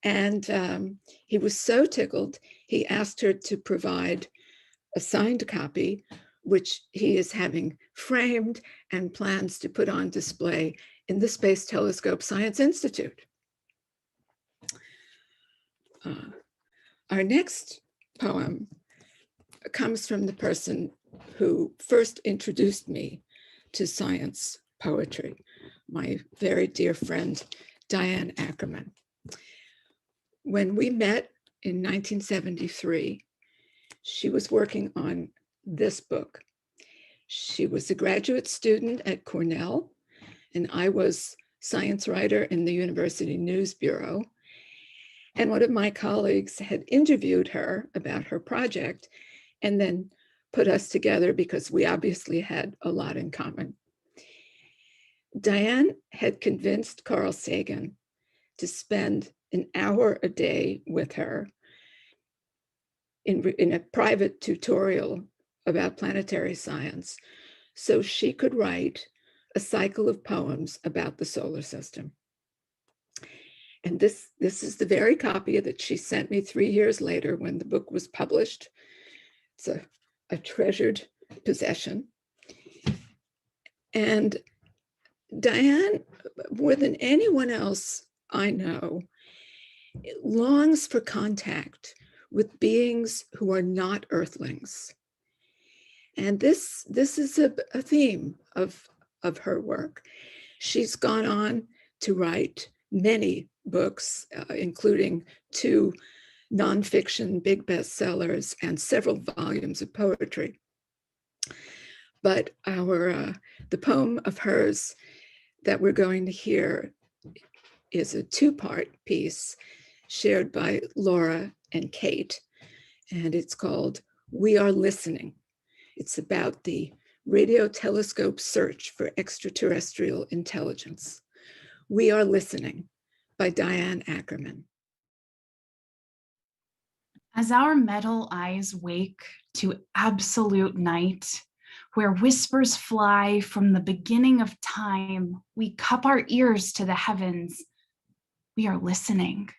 And he was so tickled, he asked her to provide a signed copy, which he is having framed and plans to put on display in the Space Telescope Science Institute. Our next poem comes from the person who first introduced me to science poetry, my very dear friend, Diane Ackerman. When we met in 1973, she was working on this book. She was a graduate student at Cornell, and I was science writer in the University News Bureau. And one of my colleagues had interviewed her about her project and then put us together because we obviously had a lot in common. Diane had convinced Carl Sagan to spend an hour a day with her in a private tutorial about planetary science so she could write a cycle of poems about the solar system. And this is the very copy that she sent me 3 years later when the book was published. It's a treasured possession. And Diane, more than anyone else I know, longs for contact with beings who are not Earthlings. And this is a theme of her work. She's gone on to write many books, including 2 nonfiction big bestsellers and several volumes of poetry. But the poem of hers that we're going to hear is a 2-part piece shared by Laura and Kate, and it's called "We Are Listening." It's about the radio telescope search for extraterrestrial intelligence. "We Are Listening" by Diane Ackerman. As our metal eyes wake to absolute night, where whispers fly from the beginning of time, we cup our ears to the heavens. We are listening.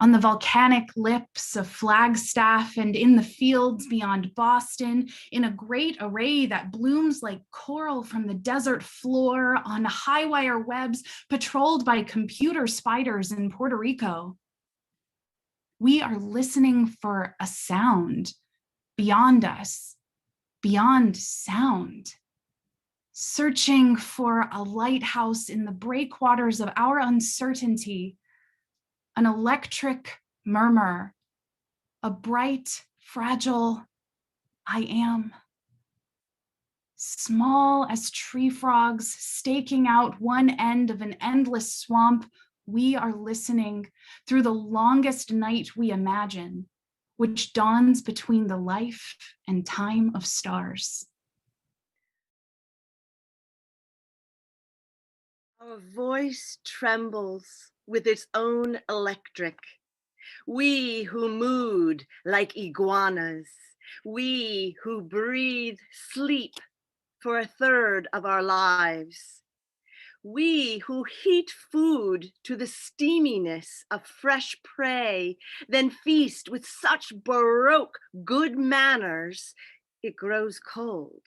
On the volcanic lips of Flagstaff and in the fields beyond Boston, in a great array that blooms like coral from the desert floor, on high wire webs patrolled by computer spiders in Puerto Rico. We are listening for a sound beyond us, beyond sound, searching for a lighthouse in the breakwaters of our uncertainty, an electric murmur, a bright, fragile I am. Small as tree frogs staking out one end of an endless swamp, we are listening through the longest night we imagine, which dawns between the life and time of stars. Our voice trembles with its own electric. We who mood like iguanas, we who breathe sleep for a third of our lives. We who heat food to the steaminess of fresh prey, then feast with such baroque good manners, it grows cold.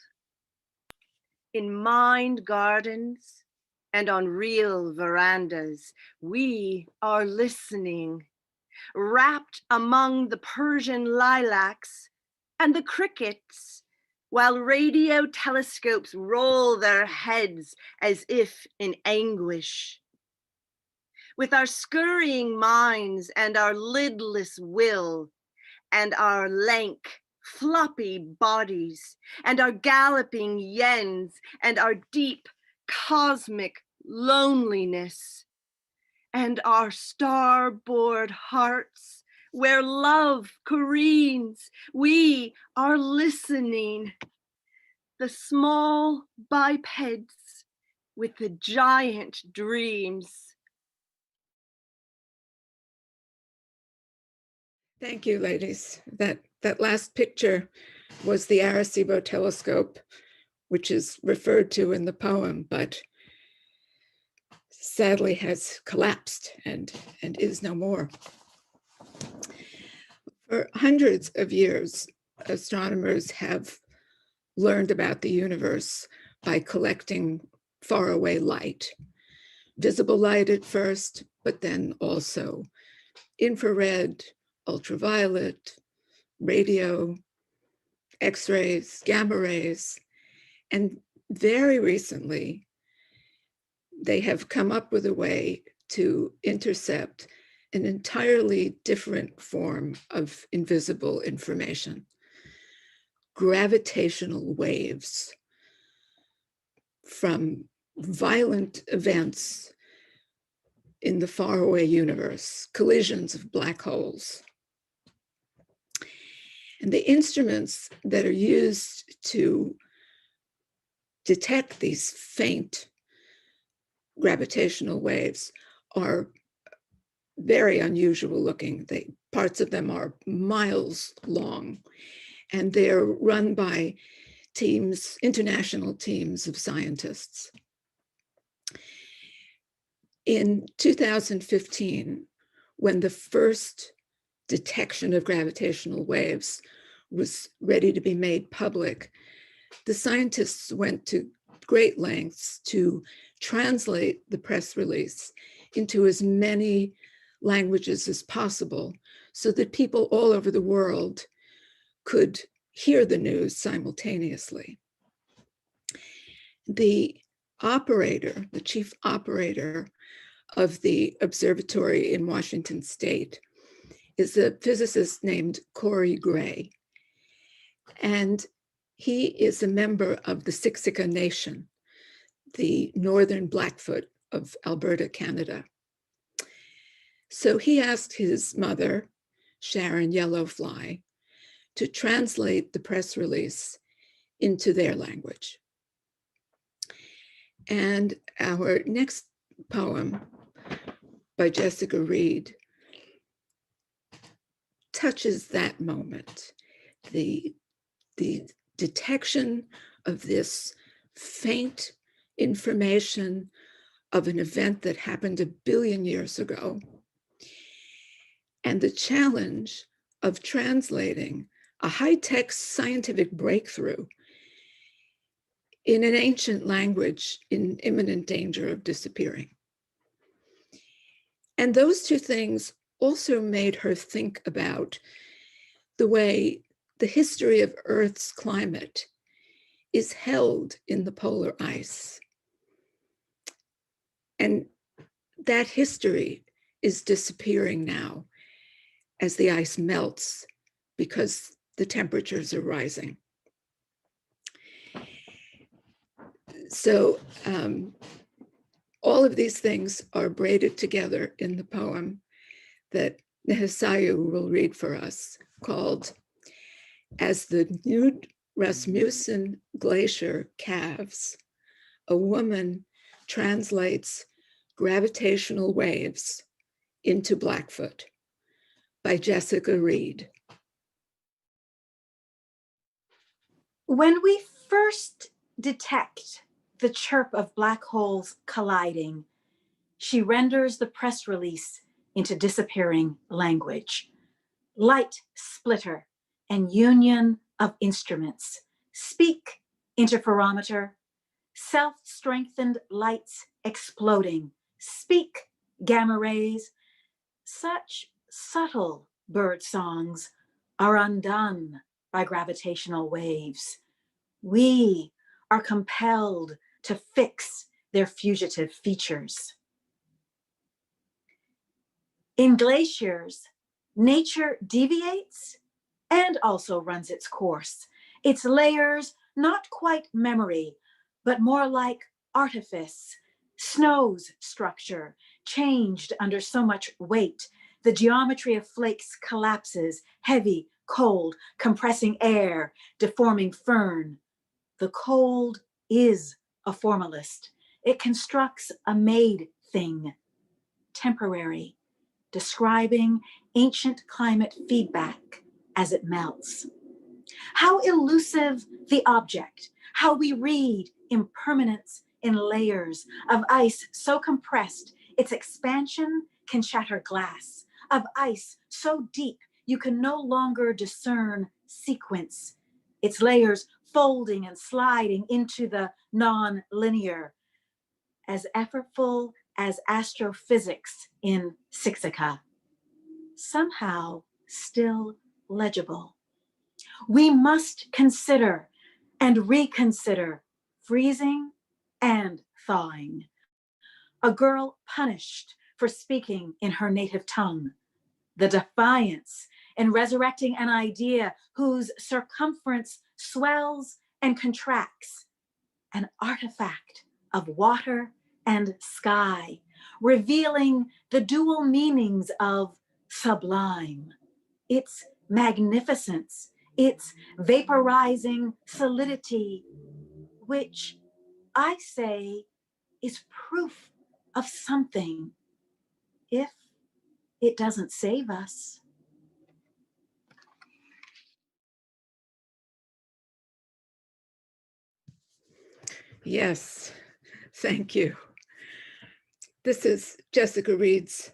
In mined gardens, and on real verandas, we are listening, wrapped among the Persian lilacs and the crickets, while radio telescopes roll their heads as if in anguish. With our scurrying minds and our lidless will, and our lank, floppy bodies, and our galloping yens, and our deep, cosmic loneliness, and our starboard hearts, where love careens, we are listening. The small bipeds with the giant dreams. Thank you, ladies. That last picture was the Arecibo telescope, which is referred to in the poem, but sadly has collapsed and is no more. For hundreds of years, astronomers have learned about the universe by collecting faraway light, visible light at first, but then also infrared, ultraviolet, radio, X-rays, gamma rays, and very recently, they have come up with a way to intercept an entirely different form of invisible information, gravitational waves from violent events in the faraway universe, collisions of black holes. And the instruments that are used to detect these faint gravitational waves are very unusual looking. Parts of them are miles long, and they're run by teams, international teams of scientists. In 2015, when the first detection of gravitational waves was ready to be made public, the scientists went to great lengths to translate the press release into as many languages as possible so that people all over the world could hear the news simultaneously. The operator, the chief operator of the observatory in Washington State, is a physicist named Corey Gray. And he is a member of the Siksika Nation, the northern Blackfoot of Alberta, Canada. So he asked his mother, Sharon Yellowfly, to translate the press release into their language. And our next poem by Jessica Reed touches that moment, the detection of this faint information of an event that happened 1 billion years ago, and the challenge of translating a high-tech scientific breakthrough in an ancient language in imminent danger of disappearing. And those two things also made her think about the way the history of Earth's climate is held in the polar ice. And that history is disappearing now as the ice melts because the temperatures are rising. So all of these things are braided together in the poem that Nehesayu will read for us, called "As the Nude Rasmussen Glacier Calves, a Woman Translates Gravitational Waves into Blackfoot," by Jessica Reed. When we first detect the chirp of black holes colliding, she renders the press release into disappearing language. Light splitter and union of instruments. Speak, interferometer. Self-strengthened lights exploding. Speak, gamma rays. Such subtle bird songs are undone by gravitational waves. We are compelled to fix their fugitive features. In glaciers, nature deviates and also runs its course. Its layers, not quite memory, but more like artifice. Snow's structure, changed under so much weight. The geometry of flakes collapses, heavy, cold, compressing air, deforming fern. The cold is a formalist. It constructs a made thing, temporary, describing ancient climate feedback as it melts. How elusive the object, how we read impermanence in layers of ice so compressed its expansion can shatter glass, of ice so deep you can no longer discern sequence, its layers folding and sliding into the non-linear, as effortful as astrophysics in Sixica, somehow still legible. We must consider and reconsider freezing and thawing. A girl punished for speaking in her native tongue. The defiance in resurrecting an idea whose circumference swells and contracts. An artifact of water and sky, revealing the dual meanings of sublime, its magnificence, its vaporizing solidity, which I say is proof of something, if it doesn't save us. Yes, thank you. This is Jessica Reed's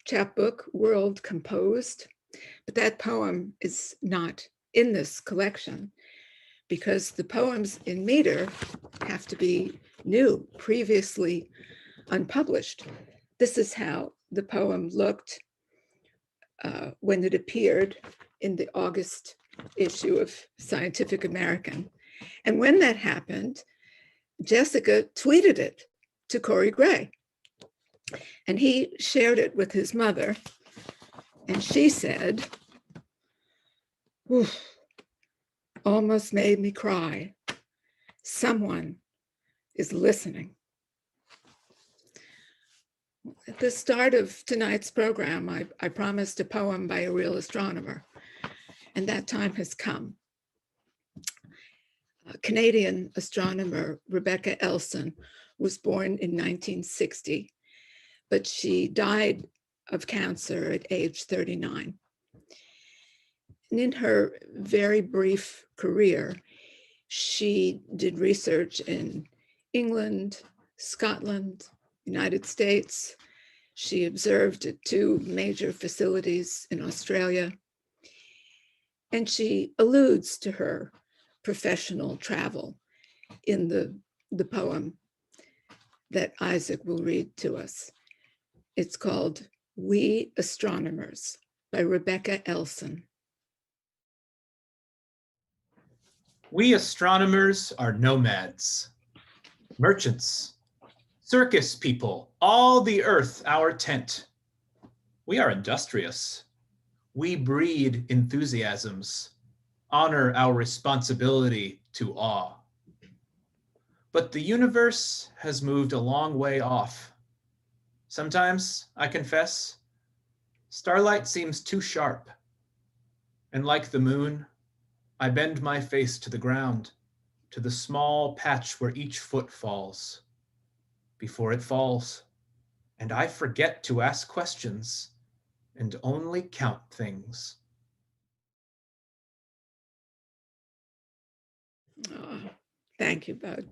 chapbook, World Composed, but that poem is not in this collection because the poems in meter have to be new, previously unpublished. This is how the poem looked when it appeared in the August issue of Scientific American. And when that happened, Jessica tweeted it to Corey Gray. And he shared it with his mother. And she said, "Oof, almost made me cry. Someone is listening." At the start of tonight's program, I promised a poem by a real astronomer, and that time has come. Canadian astronomer Rebecca Elson was born in 1960, but she died of cancer at age 39. And in her very brief career, she did research in England, Scotland, United States. She observed at 2 major facilities in Australia. And she alludes to her professional travel in the poem that Isaac will read to us. It's called We Astronomers by Rebecca Elson. We astronomers are nomads, merchants, circus people, all the earth our tent. We are industrious. We breed enthusiasms, honor our responsibility to awe. But the universe has moved a long way off. Sometimes, I confess, starlight seems too sharp. And like the moon, I bend my face to the ground, to the small patch where each foot falls. Before it falls, and I forget to ask questions and only count things. Oh, thank you, Bud.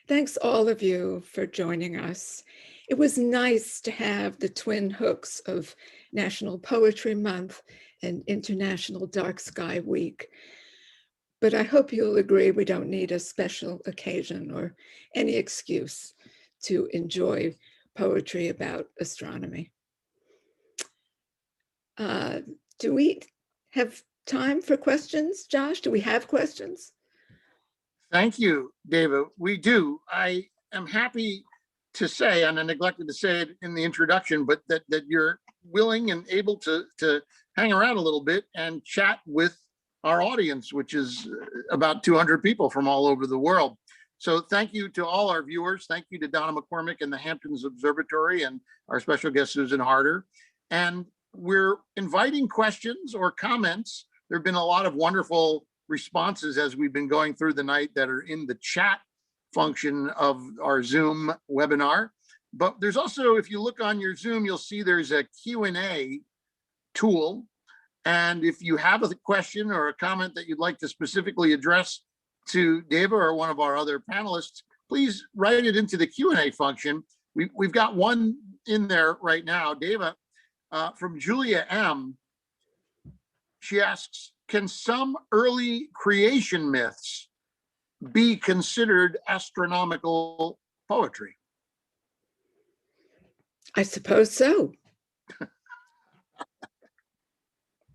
Thanks all of you for joining us. It was nice to have the twin hooks of National Poetry Month and International Dark Sky Week. But But I hope you'll agree we don't need a special occasion or any excuse to enjoy poetry about astronomy. Do we have time for questions, Josh? Do we have questions? Thank you, Dava. We do. I am happy to say, and I neglected to say it in the introduction, but that you're willing and able to hang around a little bit and chat with our audience, which is about 200 people from all over the world. So thank you to all our viewers. Thank you to Donna McCormick and the Hamptons Observatory and our special guest, Susan Harder. And we're inviting questions or comments. There have been a lot of wonderful responses as we've been going through the night that are in the chat function of our Zoom webinar. But there's also, if you look on your Zoom, you'll see there's a Q&A tool. And if you have a question or a comment that you'd like to specifically address to Dava or one of our other panelists, please write it into the Q&A function. We've got one in there right now. Dava, from Julia M. She asks, can some early creation myths be considered astronomical poetry? I suppose so.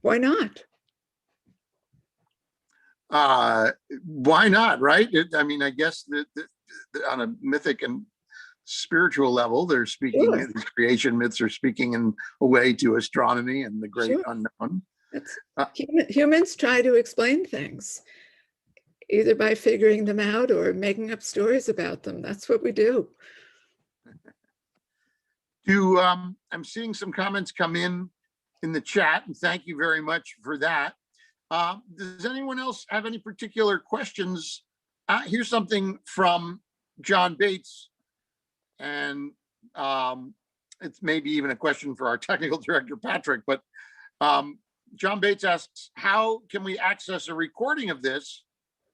Why not? Why not, right? I mean, I guess that on a mythic and spiritual level, they're speaking, Sure. these creation myths are speaking in a way to astronomy and the great Sure. unknown. Humans try to explain things, either by figuring them out or making up stories about them. That's what we do. I'm seeing some comments come in the chat, and thank you very much for that. Does anyone else have any particular questions? Here's something from John Bates, and it's maybe even a question for our technical director, Patrick, but John Bates asks, how can we access a recording of this?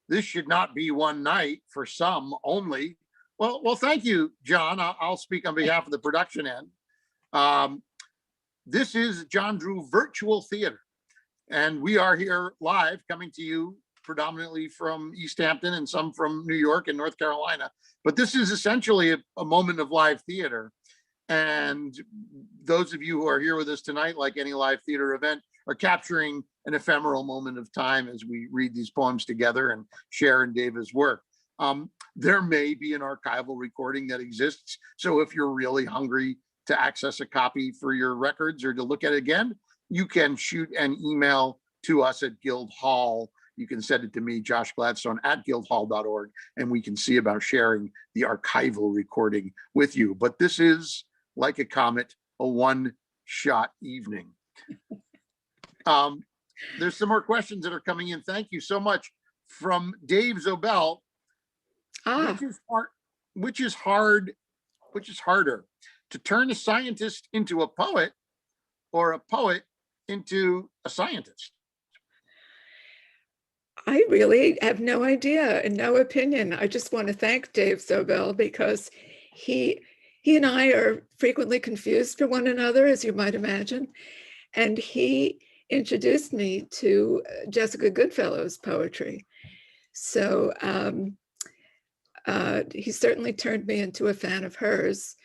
This should not be one night for some only. Well, thank you, John. I'll speak on behalf of the production end. This is John Drew Virtual Theater, and we are here live coming to you predominantly from East Hampton and some from New York and North Carolina. But this is essentially a moment of live theater. And those of you who are here with us tonight, like any live theater event, are capturing an ephemeral moment of time as we read these poems together and share in Dava's work. There may be an archival recording that exists. So if you're really hungry to access a copy for your records or to look at it again, you can shoot an email to us at Guildhall. You can send it to me, Josh Gladstone, at guildhall.org, and we can see about sharing the archival recording with you. But this is, like a comet, a one-shot evening. There's some more questions that are coming in. Thank you so much. From Dave Sobel, which is harder, to turn a scientist into a poet or a poet into a scientist? I really have no idea and no opinion. I just want to thank Dave Sobel because he and I are frequently confused for one another, as you might imagine. And he introduced me to Jessica Goodfellow's poetry. So he certainly turned me into a fan of hers.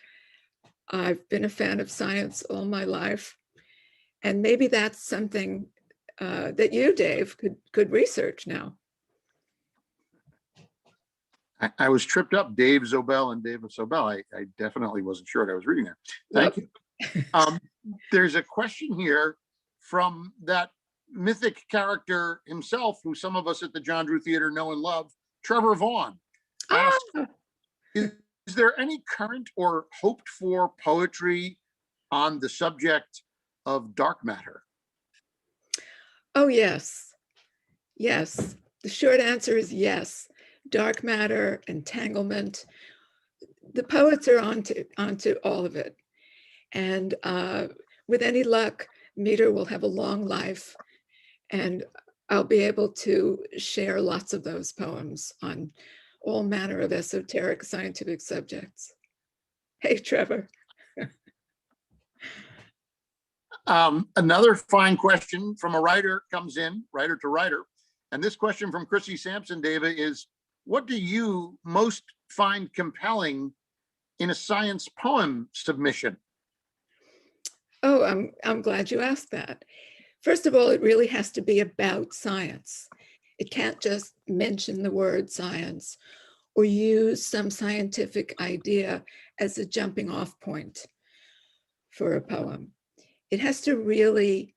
I've been a fan of science all my life. And maybe that's something that you, Dave, could research now. I was tripped up, Dave Sobel and Dava Sobel. I definitely wasn't sure what I was reading there. Thank you. There's a question here from that mythic character himself, who some of us at the John Drew Theater know and love, Trevor Vaughan. Asked, is there any current or hoped for poetry on the subject of dark matter? Oh, yes. Yes. The short answer is yes. Dark matter, entanglement. The poets are onto all of it. And with any luck, Meter will have a long life, and I'll be able to share lots of those poems on all manner of esoteric scientific subjects. Hey, Trevor. Another fine question from a writer comes in, writer to writer. And this question from Chrissy Sampson, Dava, is what do you most find compelling in a science poem submission? Oh, I'm glad you asked that. First of all, it really has to be about science. It can't just mention the word science or use some scientific idea as a jumping off point for a poem. It has to really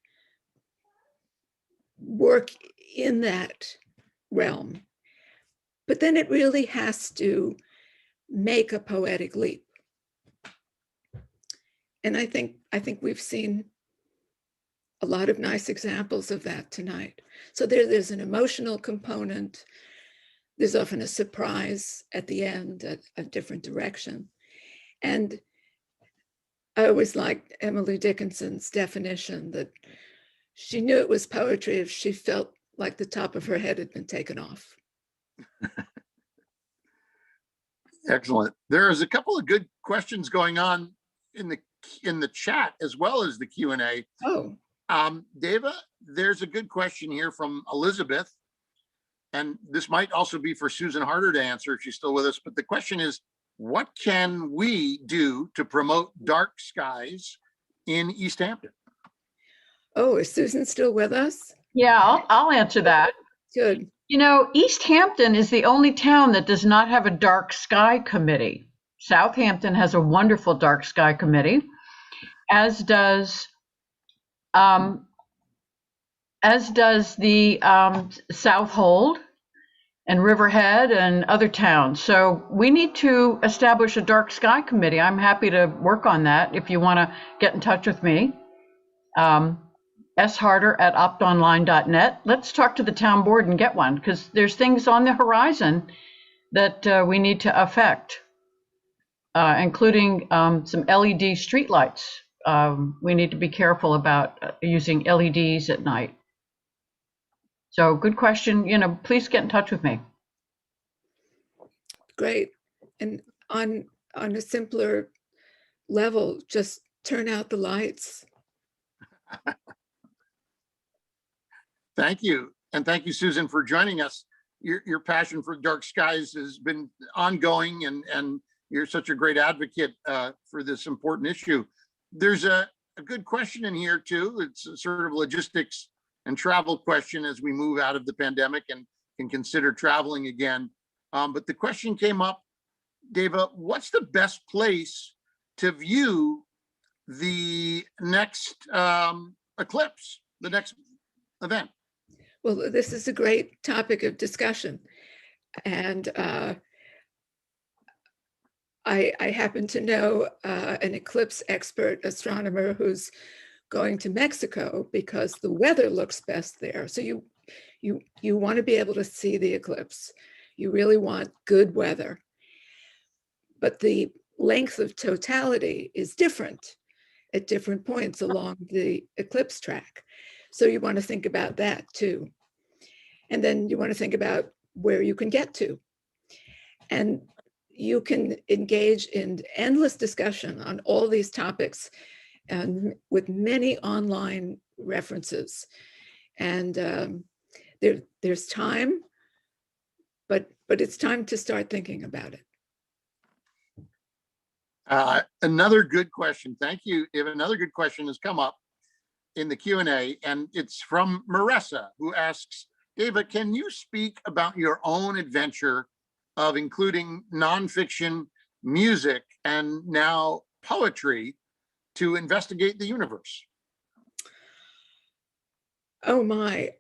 work in that realm, but then it really has to make a poetic leap. And I think we've seen a lot of nice examples of that tonight. So there's an emotional component. There's often a surprise at the end, a different direction. And I always liked Emily Dickinson's definition that she knew it was poetry if she felt like the top of her head had been taken off. Excellent. There's a couple of good questions going on in the chat as well as the Q&A. Oh, Dava, there's a good question here from Elizabeth, and this might also be for Susan Harder to answer if she's still with us, but the question is, what can we do to promote dark skies in East Hampton? oh, is Susan still with us? Yeah, I'll answer that. Good. You know, East Hampton is the only town that does not have a dark sky committee. Southampton has a wonderful dark sky committee, as does the Southold and Riverhead and other towns. So we need to establish a dark sky committee. I'm happy to work on that if you want to get in touch with me. sharder@optonline.net. Let's talk to the town board and get one, because there's things on the horizon that we need to affect, including some LED streetlights. We need to be careful about using LEDs at night. So good question. You know, please get in touch with me. Great. And on a simpler level, just turn out the lights. Thank you. And thank you, Susan, for joining us. Your passion for dark skies has been ongoing, and you're such a great advocate for this important issue. There's a good question in here too. It's a sort of logistics and travel question as we move out of the pandemic and can consider traveling again. But the question came up, Dava, what's the best place to view the next eclipse, the next event? Well, this is a great topic of discussion. And I happen to know an eclipse expert astronomer who's going to Mexico because the weather looks best there. So you want to be able to see the eclipse. You really want good weather. But the length of totality is different at different points along the eclipse track. So you want to think about that too. And then you want to think about where you can get to. And you can engage in endless discussion on all these topics and with many online references. And there's time, but it's time to start thinking about it. Another good question. Thank you. If another good question has come up in the Q&A, and it's from Marissa, who asks, Dava, can you speak about your own adventure of including nonfiction, music, and now poetry to investigate the universe? Oh my,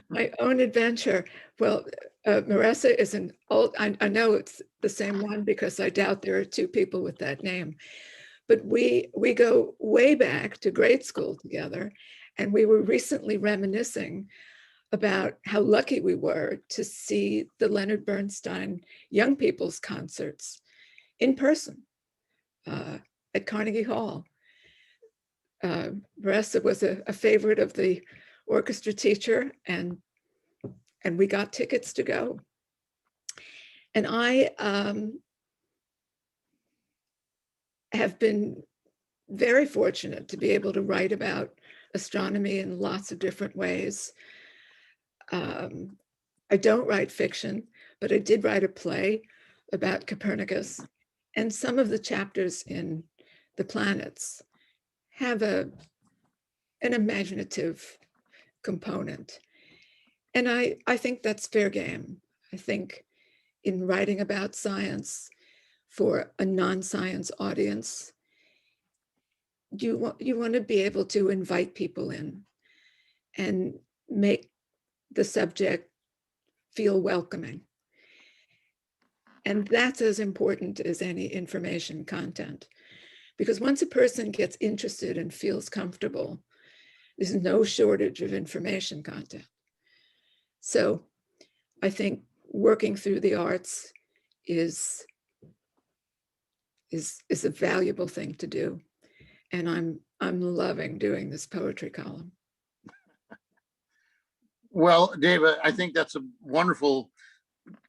my own adventure. Well, Marissa is an old, I know it's the same one because I doubt there are two people with that name, but we go way back to grade school together. And we were recently reminiscing about how lucky we were to see the Leonard Bernstein Young People's concerts in person at Carnegie Hall. Marissa was a favorite of the orchestra teacher, and we got tickets to go. And I have been very fortunate to be able to write about astronomy in lots of different ways. I don't write fiction, but I did write a play about Copernicus. And some of the chapters in The Planets have an imaginative component. And I think that's fair game. I think in writing about science for a non-science audience, you want to be able to invite people in and make the subject feel welcoming. And that's as important as any information content. Because once a person gets interested and feels comfortable, there's no shortage of information content. So I think working through the arts is a valuable thing to do. And I'm loving doing this poetry column. Well, Dava, I think that's a wonderful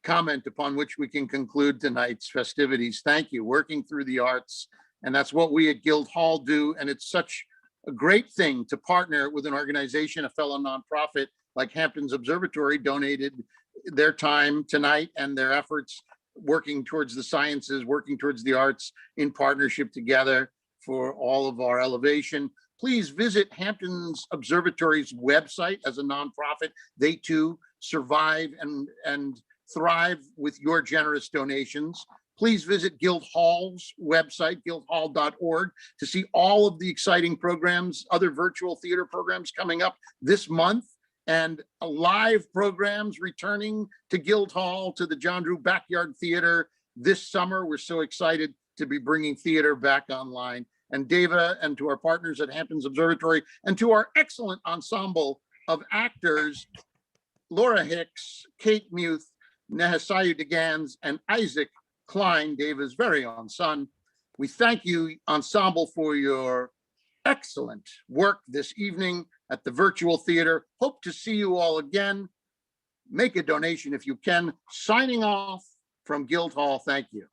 comment upon which we can conclude tonight's festivities. Thank you. Working through the arts. And that's what we at Guildhall do. And it's such a great thing to partner with an organization, a fellow nonprofit like Hamptons Observatory donated their time tonight and their efforts working towards the sciences, working towards the arts in partnership together for all of our elevation. Please visit Hamptons Observatory's website as a nonprofit. They too survive and thrive with your generous donations. Please visit Guildhall's website, guildhall.org, to see all of the exciting programs, other virtual theater programs coming up this month, and live programs returning to Guildhall, to the John Drew Backyard Theater this summer. We're so excited to be bringing theater back online. And Dava, and to our partners at Hamptons Observatory, and to our excellent ensemble of actors, Laura Hicks, Kate Muth, Nehesayu DeGans, and Isaac Klein, Dava's very own son. We thank you, ensemble, for your excellent work this evening at the virtual theater. Hope to see you all again. Make a donation if you can. Signing off from Guildhall. Thank you.